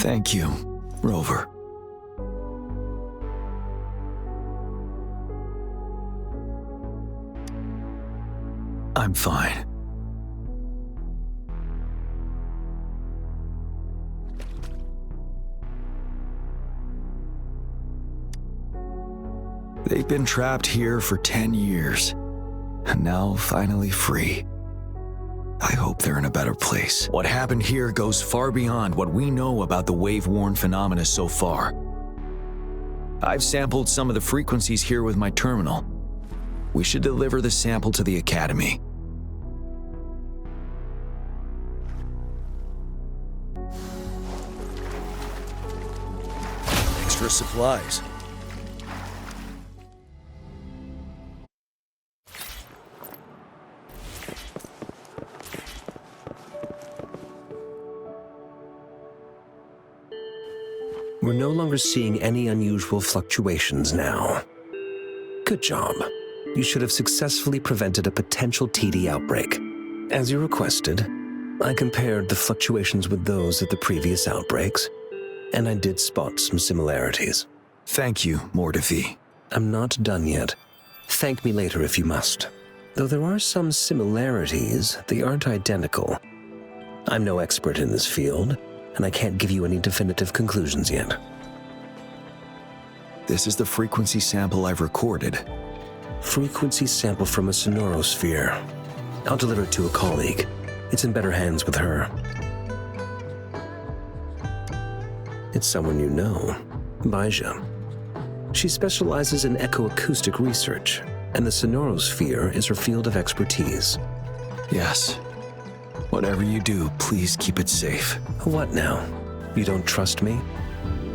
[SPEAKER 1] Thank you, Rover. I'm fine. They've been trapped here for 10 years, and now finally free. I hope they're in a better place. What happened here goes far beyond what we know about the wave-worn phenomena so far. I've sampled some of the frequencies here with my terminal. We should deliver the sample to the Academy. Extra supplies.
[SPEAKER 7] We're no longer seeing any unusual fluctuations now. Good job. You should have successfully prevented a potential TD outbreak. As you requested, I compared the fluctuations with those of the previous outbreaks, and I did spot some similarities.
[SPEAKER 1] Thank you, Mordefi.
[SPEAKER 7] I'm not done yet. Thank me later if you must. Though there are some similarities, they aren't identical. I'm no expert in this field, and I can't give you any definitive conclusions yet.
[SPEAKER 1] This is the frequency sample I've recorded.
[SPEAKER 7] Frequency sample from a Sonosphere. I'll deliver it to a colleague. It's in better hands with her. It's someone you know, Baija. She specializes in echoacoustic research, and the Sonosphere is her field of expertise.
[SPEAKER 1] Yes. Whatever you do, please keep it safe.
[SPEAKER 7] What now? You don't trust me?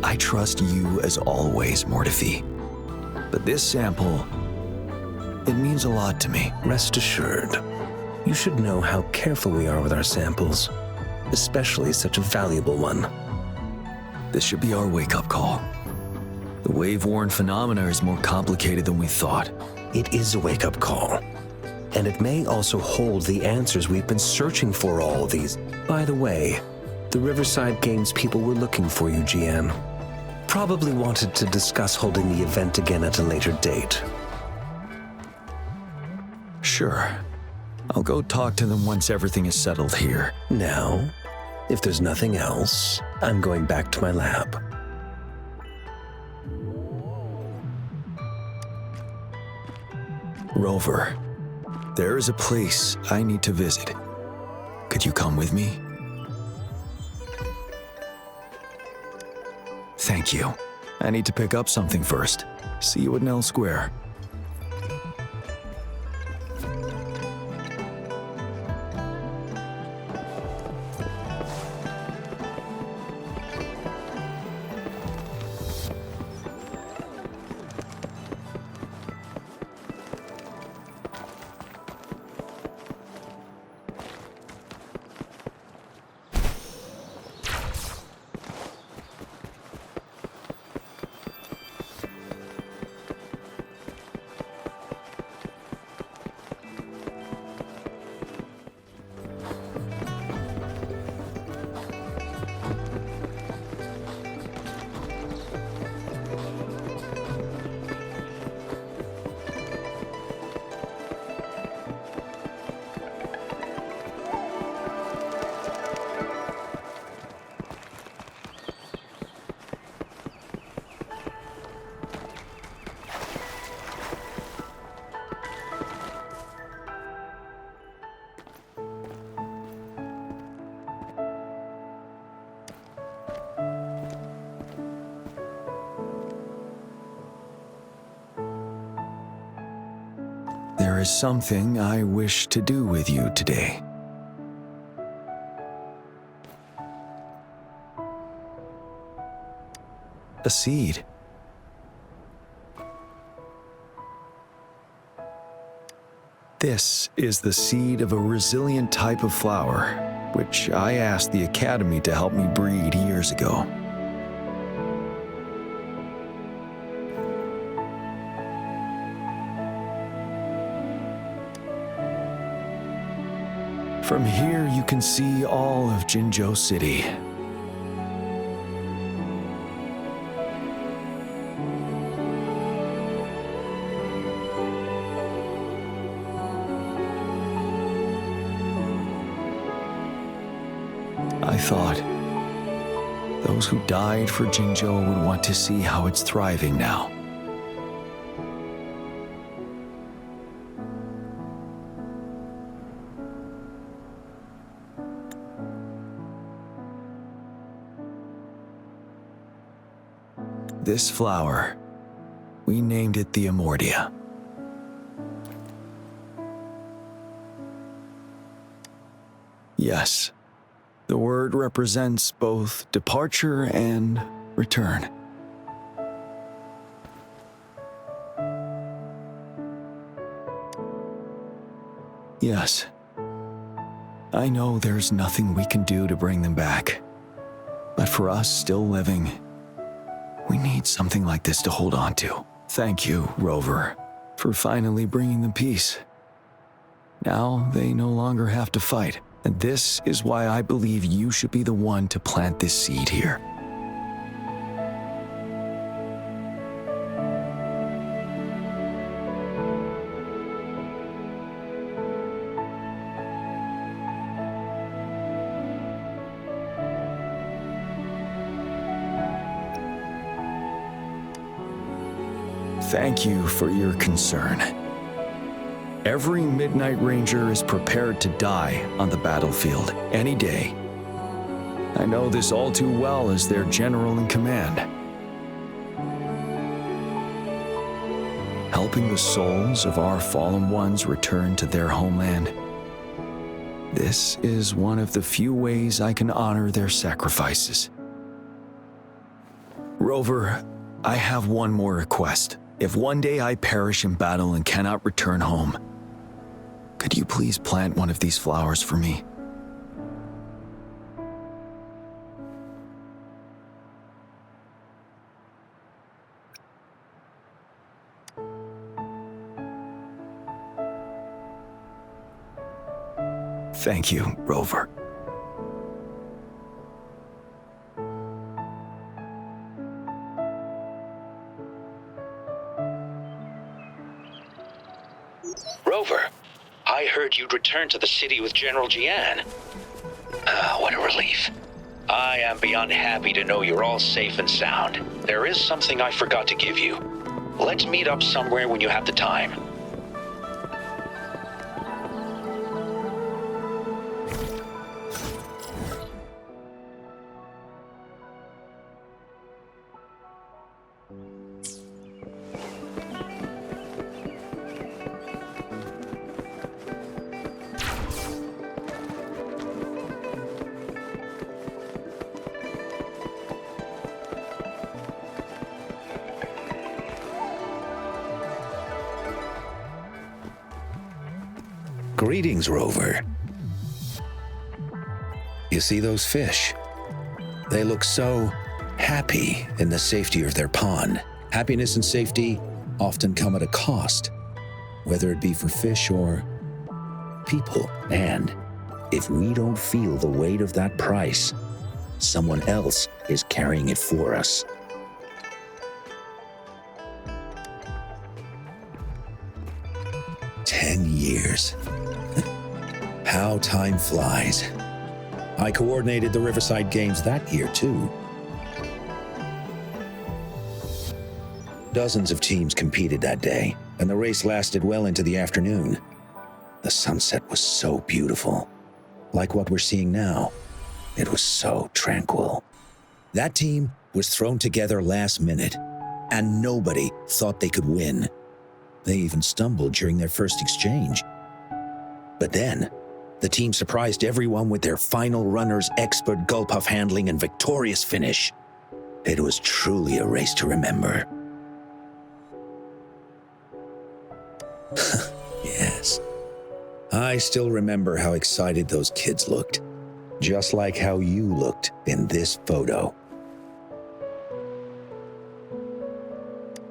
[SPEAKER 1] I trust you as always, Mordefi. But this sample, it means a lot to me.
[SPEAKER 7] Rest assured. You should know how careful we are with our samples, especially such a valuable one.
[SPEAKER 1] This should be our wake-up call. The wave-worn phenomena is more complicated than we thought.
[SPEAKER 7] It is a wake-up call. And it may also hold the answers we've been searching for all these. By the way, the Riverside Games people were looking for you, Jiyan. Probably wanted to discuss holding the event again at a later date.
[SPEAKER 1] Sure. I'll go talk to them once everything is settled here.
[SPEAKER 7] Now, if there's nothing else, I'm going back to my lab.
[SPEAKER 1] Rover, there is a place I need to visit. Could you come with me? Thank you. I need to pick up something first. See you at Nell Square. There is something I wish to do with you today. A seed. This is the seed of a resilient type of flower, which I asked the Academy to help me breed years ago. From here, you can see all of Jinzhou City. I thought those who died for Jinzhou would want to see how it's thriving now. This flower, we named it the Amordia. Yes, the word represents both departure and return. Yes, I know there's nothing we can do to bring them back, but for us still living, we need something like this to hold on to. Thank you, Rover, for finally bringing them peace. Now they no longer have to fight, and this is why I believe you should be the one to plant this seed here. Thank you for your concern. Every Midnight Ranger is prepared to die on the battlefield any day. I know this all too well as their general in command. Helping the souls of our fallen ones return to their homeland. This is one of the few ways I can honor their sacrifices. Rover, I have one more request. If one day I perish in battle and cannot return home, could you please plant one of these flowers for me? Thank you, Rover.
[SPEAKER 18] Rover, I heard you'd returned to the city with General Jiyan. What a relief. I am beyond happy to know you're all safe and sound. There is something I forgot to give you. Let's meet up somewhere when you have the time.
[SPEAKER 11] Greetings, Rover. You see those fish? They look so happy in the safety of their pond. Happiness and safety often come at a cost, whether it be for fish or people. And if we don't feel the weight of that price, someone else is carrying it for us. Years. How time flies. I coordinated the Riverside Games that year, too. Dozens of teams competed that day, and the race lasted well into the afternoon. The sunset was so beautiful. Like what we're seeing now, it was so tranquil. That team was thrown together last minute, and nobody thought they could win. They even stumbled during their first exchange. But then, the team surprised everyone with their final runner's expert gull puff handling and victorious finish. It was truly a race to remember. Yes. I still remember how excited those kids looked. Just like how you looked in this photo.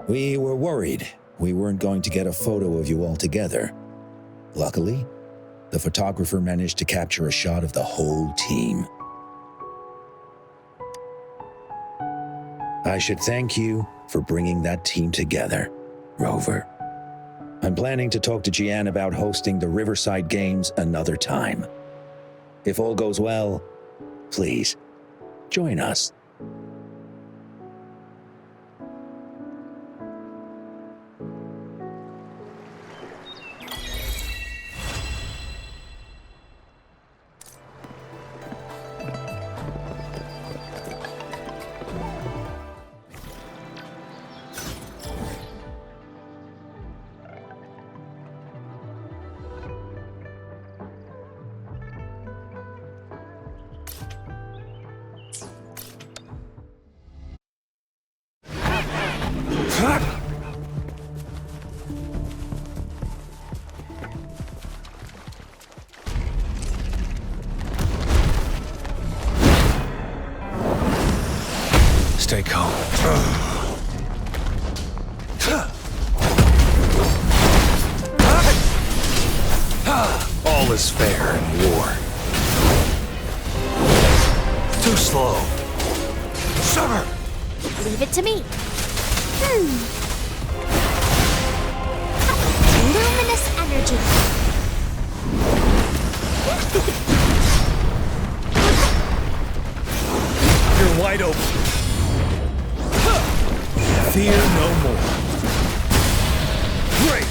[SPEAKER 11] We were worried we weren't going to get a photo of you all together. Luckily, the photographer managed to capture a shot of the whole team. I should thank you for bringing that team together, Rover. I'm planning to talk to Jiyan about hosting the Riverside Games another time. If all goes well, please, join us.
[SPEAKER 1] Stay calm. All is fair in war. Too slow. Summer!
[SPEAKER 17] Leave it to me. Luminous energy.
[SPEAKER 1] You're wide open. Fear no more. Break!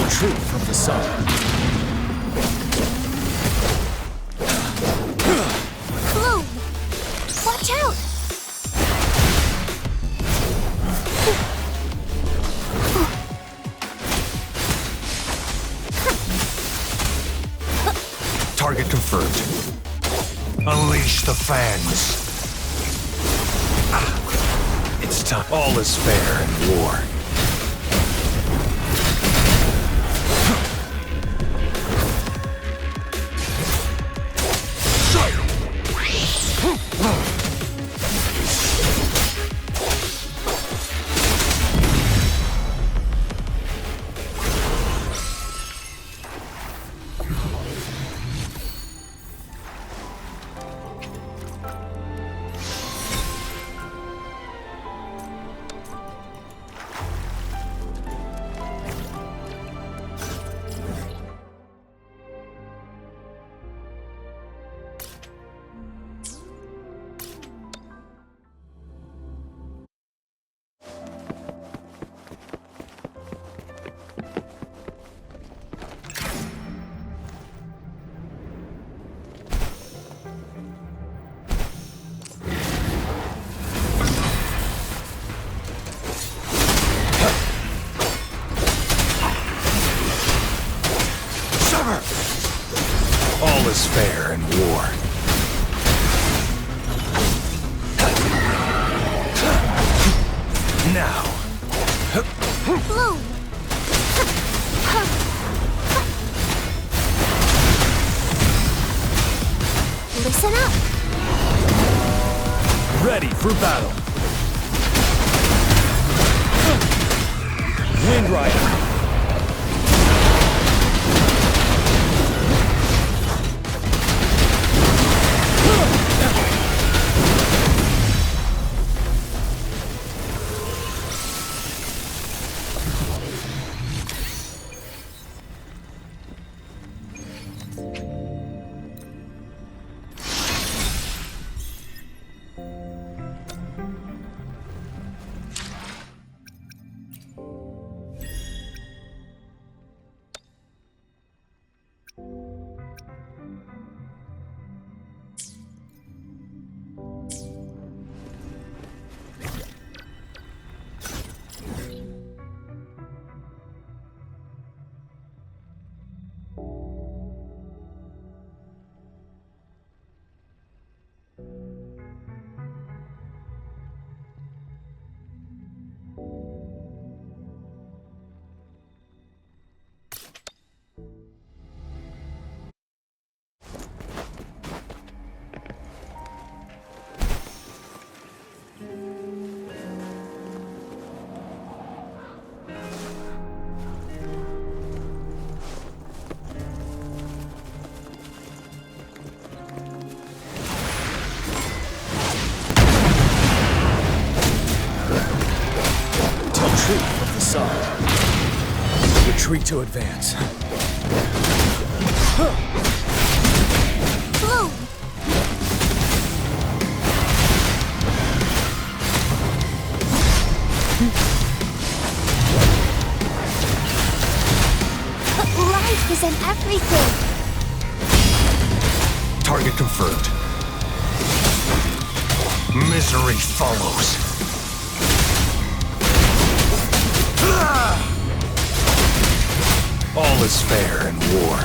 [SPEAKER 1] Retreat from the sun.
[SPEAKER 17] Bloom! Watch out!
[SPEAKER 1] Target confirmed.
[SPEAKER 19] Unleash the fans.
[SPEAKER 1] It's time. All is fair in war. All is fair in war. Now.
[SPEAKER 17] Bloom! Listen up!
[SPEAKER 1] Ready for battle. Wind Rider. Retreat from the sun. Retreat to advance.
[SPEAKER 17] Bloom! Life is in everything!
[SPEAKER 1] Target confirmed.
[SPEAKER 19] Misery follows.
[SPEAKER 1] All is fair in war.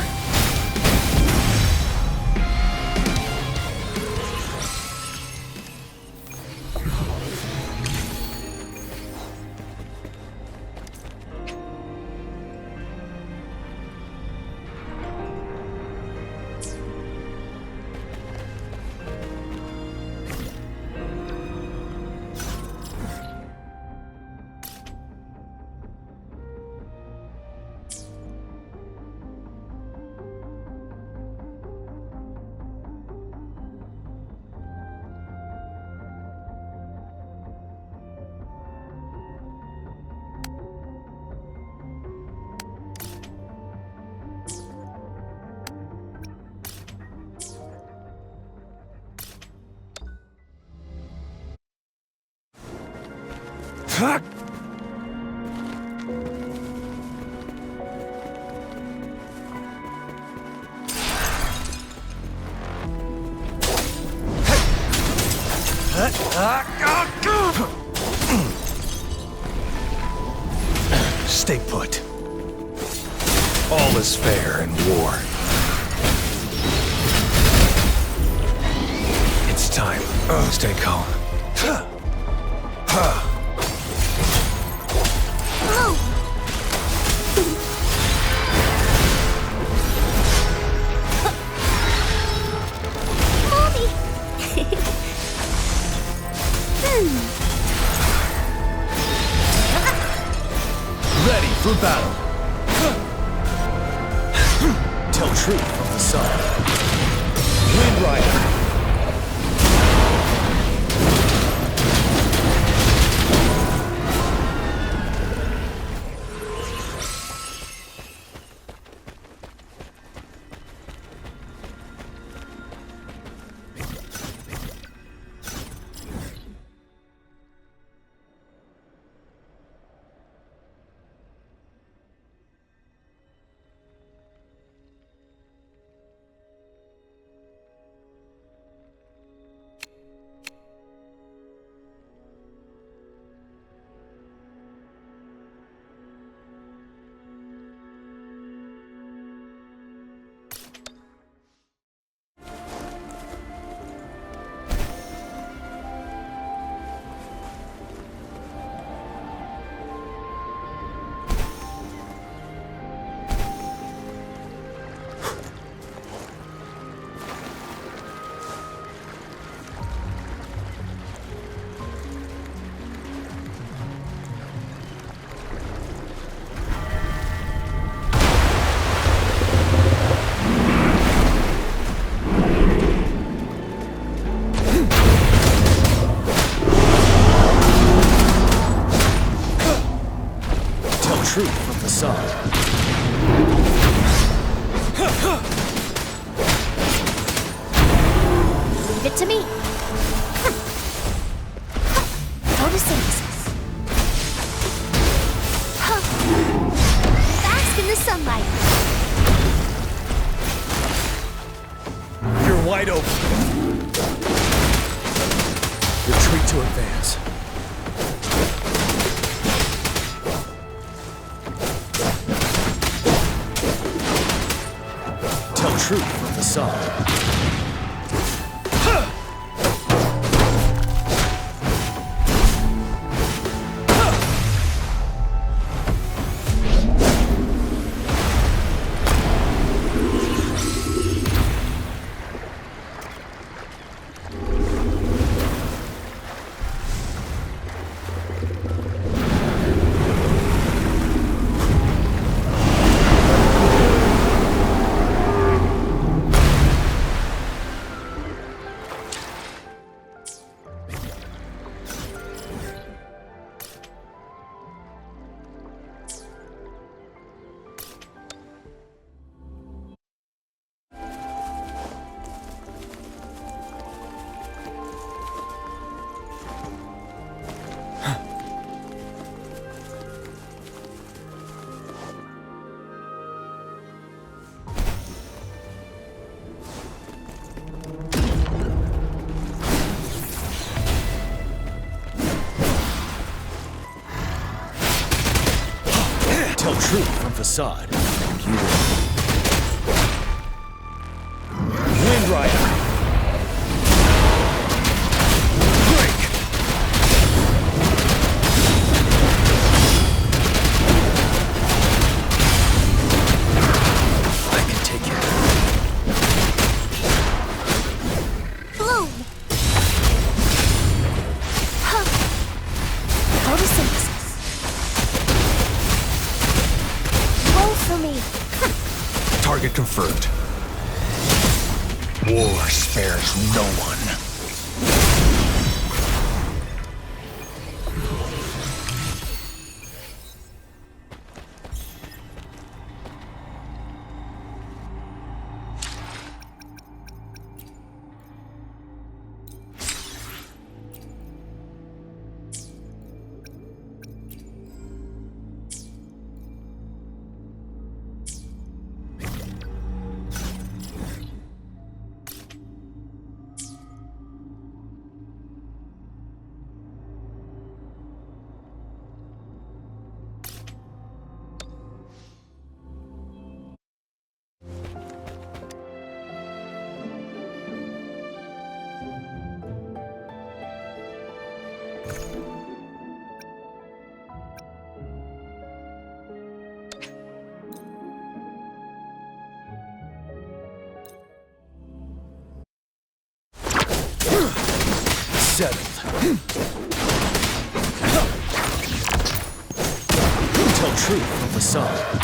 [SPEAKER 15] Stay put. All is fair in war. It's time. Stay calm.
[SPEAKER 1] Ready for battle. Tell truth from the sun. Wind Rider. Truth from the sun.
[SPEAKER 17] Leave it to me. Photosynthesis. Bask in the sunlight.
[SPEAKER 1] You're wide open. Retreat to advance. Truth from the sun. Tell truth from facade. Wind Rider. Break. I can take it.
[SPEAKER 17] Bloom. Photosynthesis. For me.
[SPEAKER 15] Target confirmed. War spares no one.
[SPEAKER 1] Settled. Tell truth of the sun.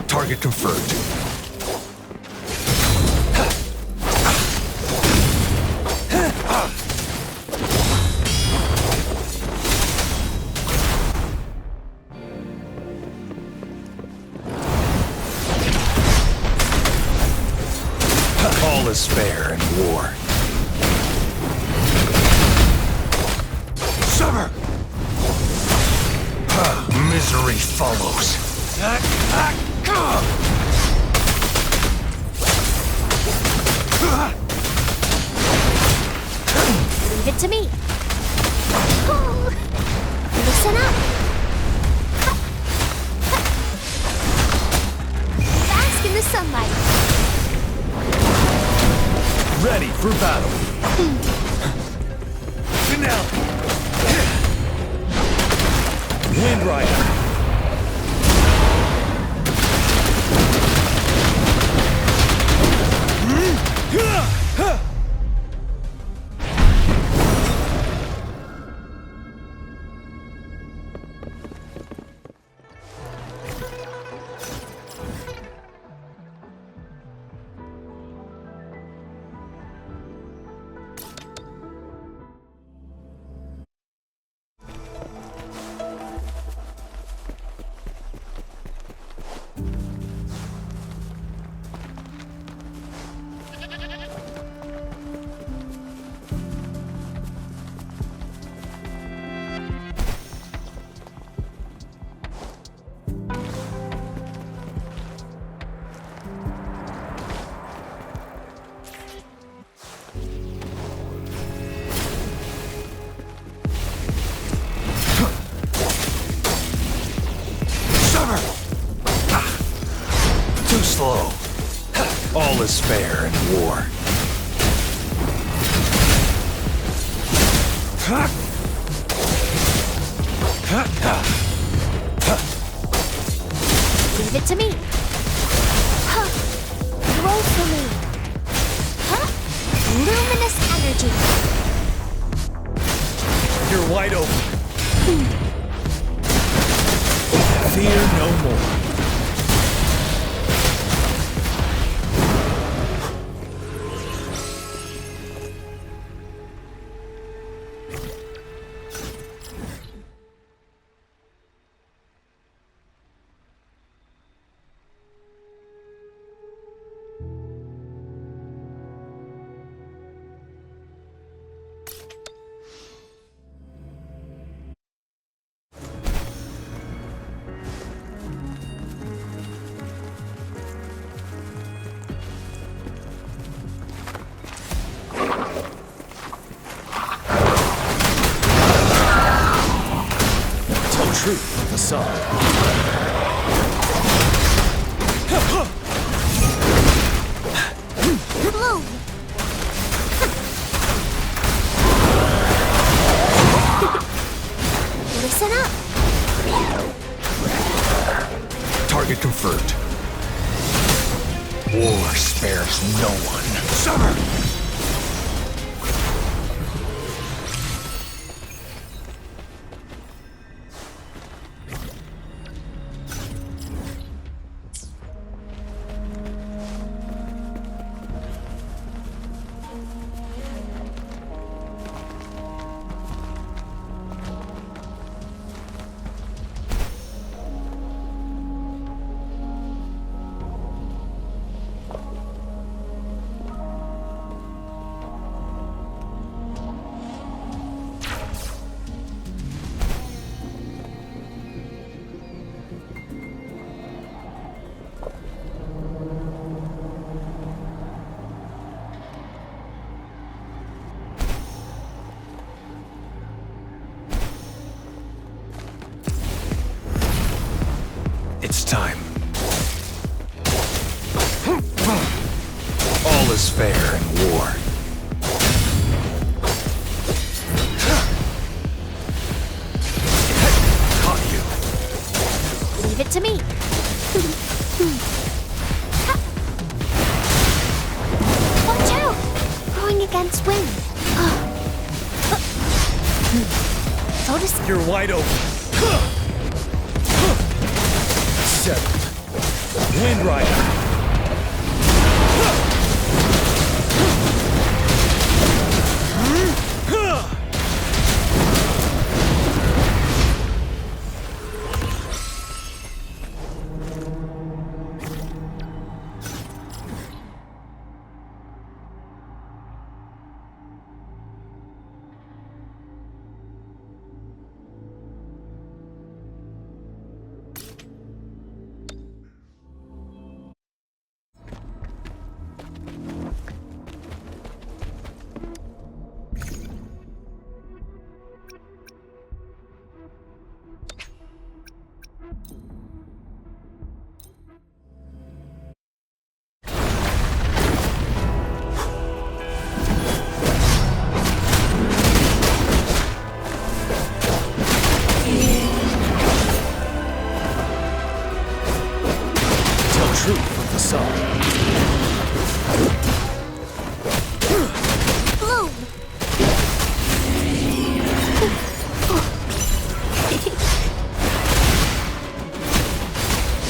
[SPEAKER 13] Target confirmed. All is fair in war. Sever! Misery follows.
[SPEAKER 17] Leave it to me. Listen up. Bask in the sunlight.
[SPEAKER 1] Ready for battle. Finale. Wind Rider.
[SPEAKER 13] Slow. All is fair in war.
[SPEAKER 17] Leave it to me. Roll for me. Luminous energy.
[SPEAKER 1] You're wide open. Fear no more. Truth of the sun.
[SPEAKER 17] Bloom. Listen up.
[SPEAKER 13] Target confirmed. War spares no one. Summer!
[SPEAKER 18] is fair in war. Caught you.
[SPEAKER 17] Leave it to me. Watch out! Going against wind.
[SPEAKER 18] You're wide open. Settled. Wind Rider.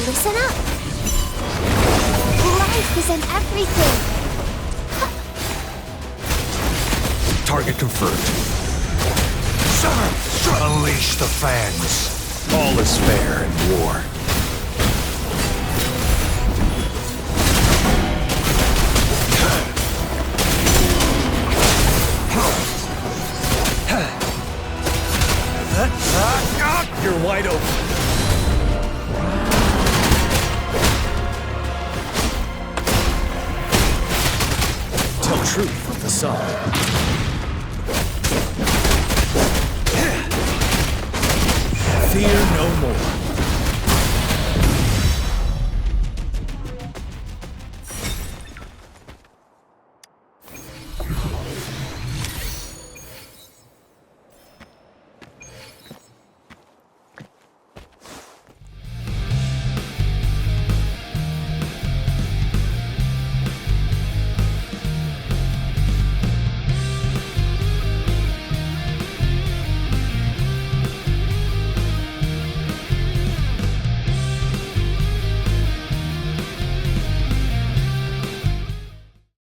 [SPEAKER 17] Listen up! Life is in everything!
[SPEAKER 18] Target confirmed. Unleash the fans. All is fair in war. You're wide open. Tell truth from the sun. Fear no more.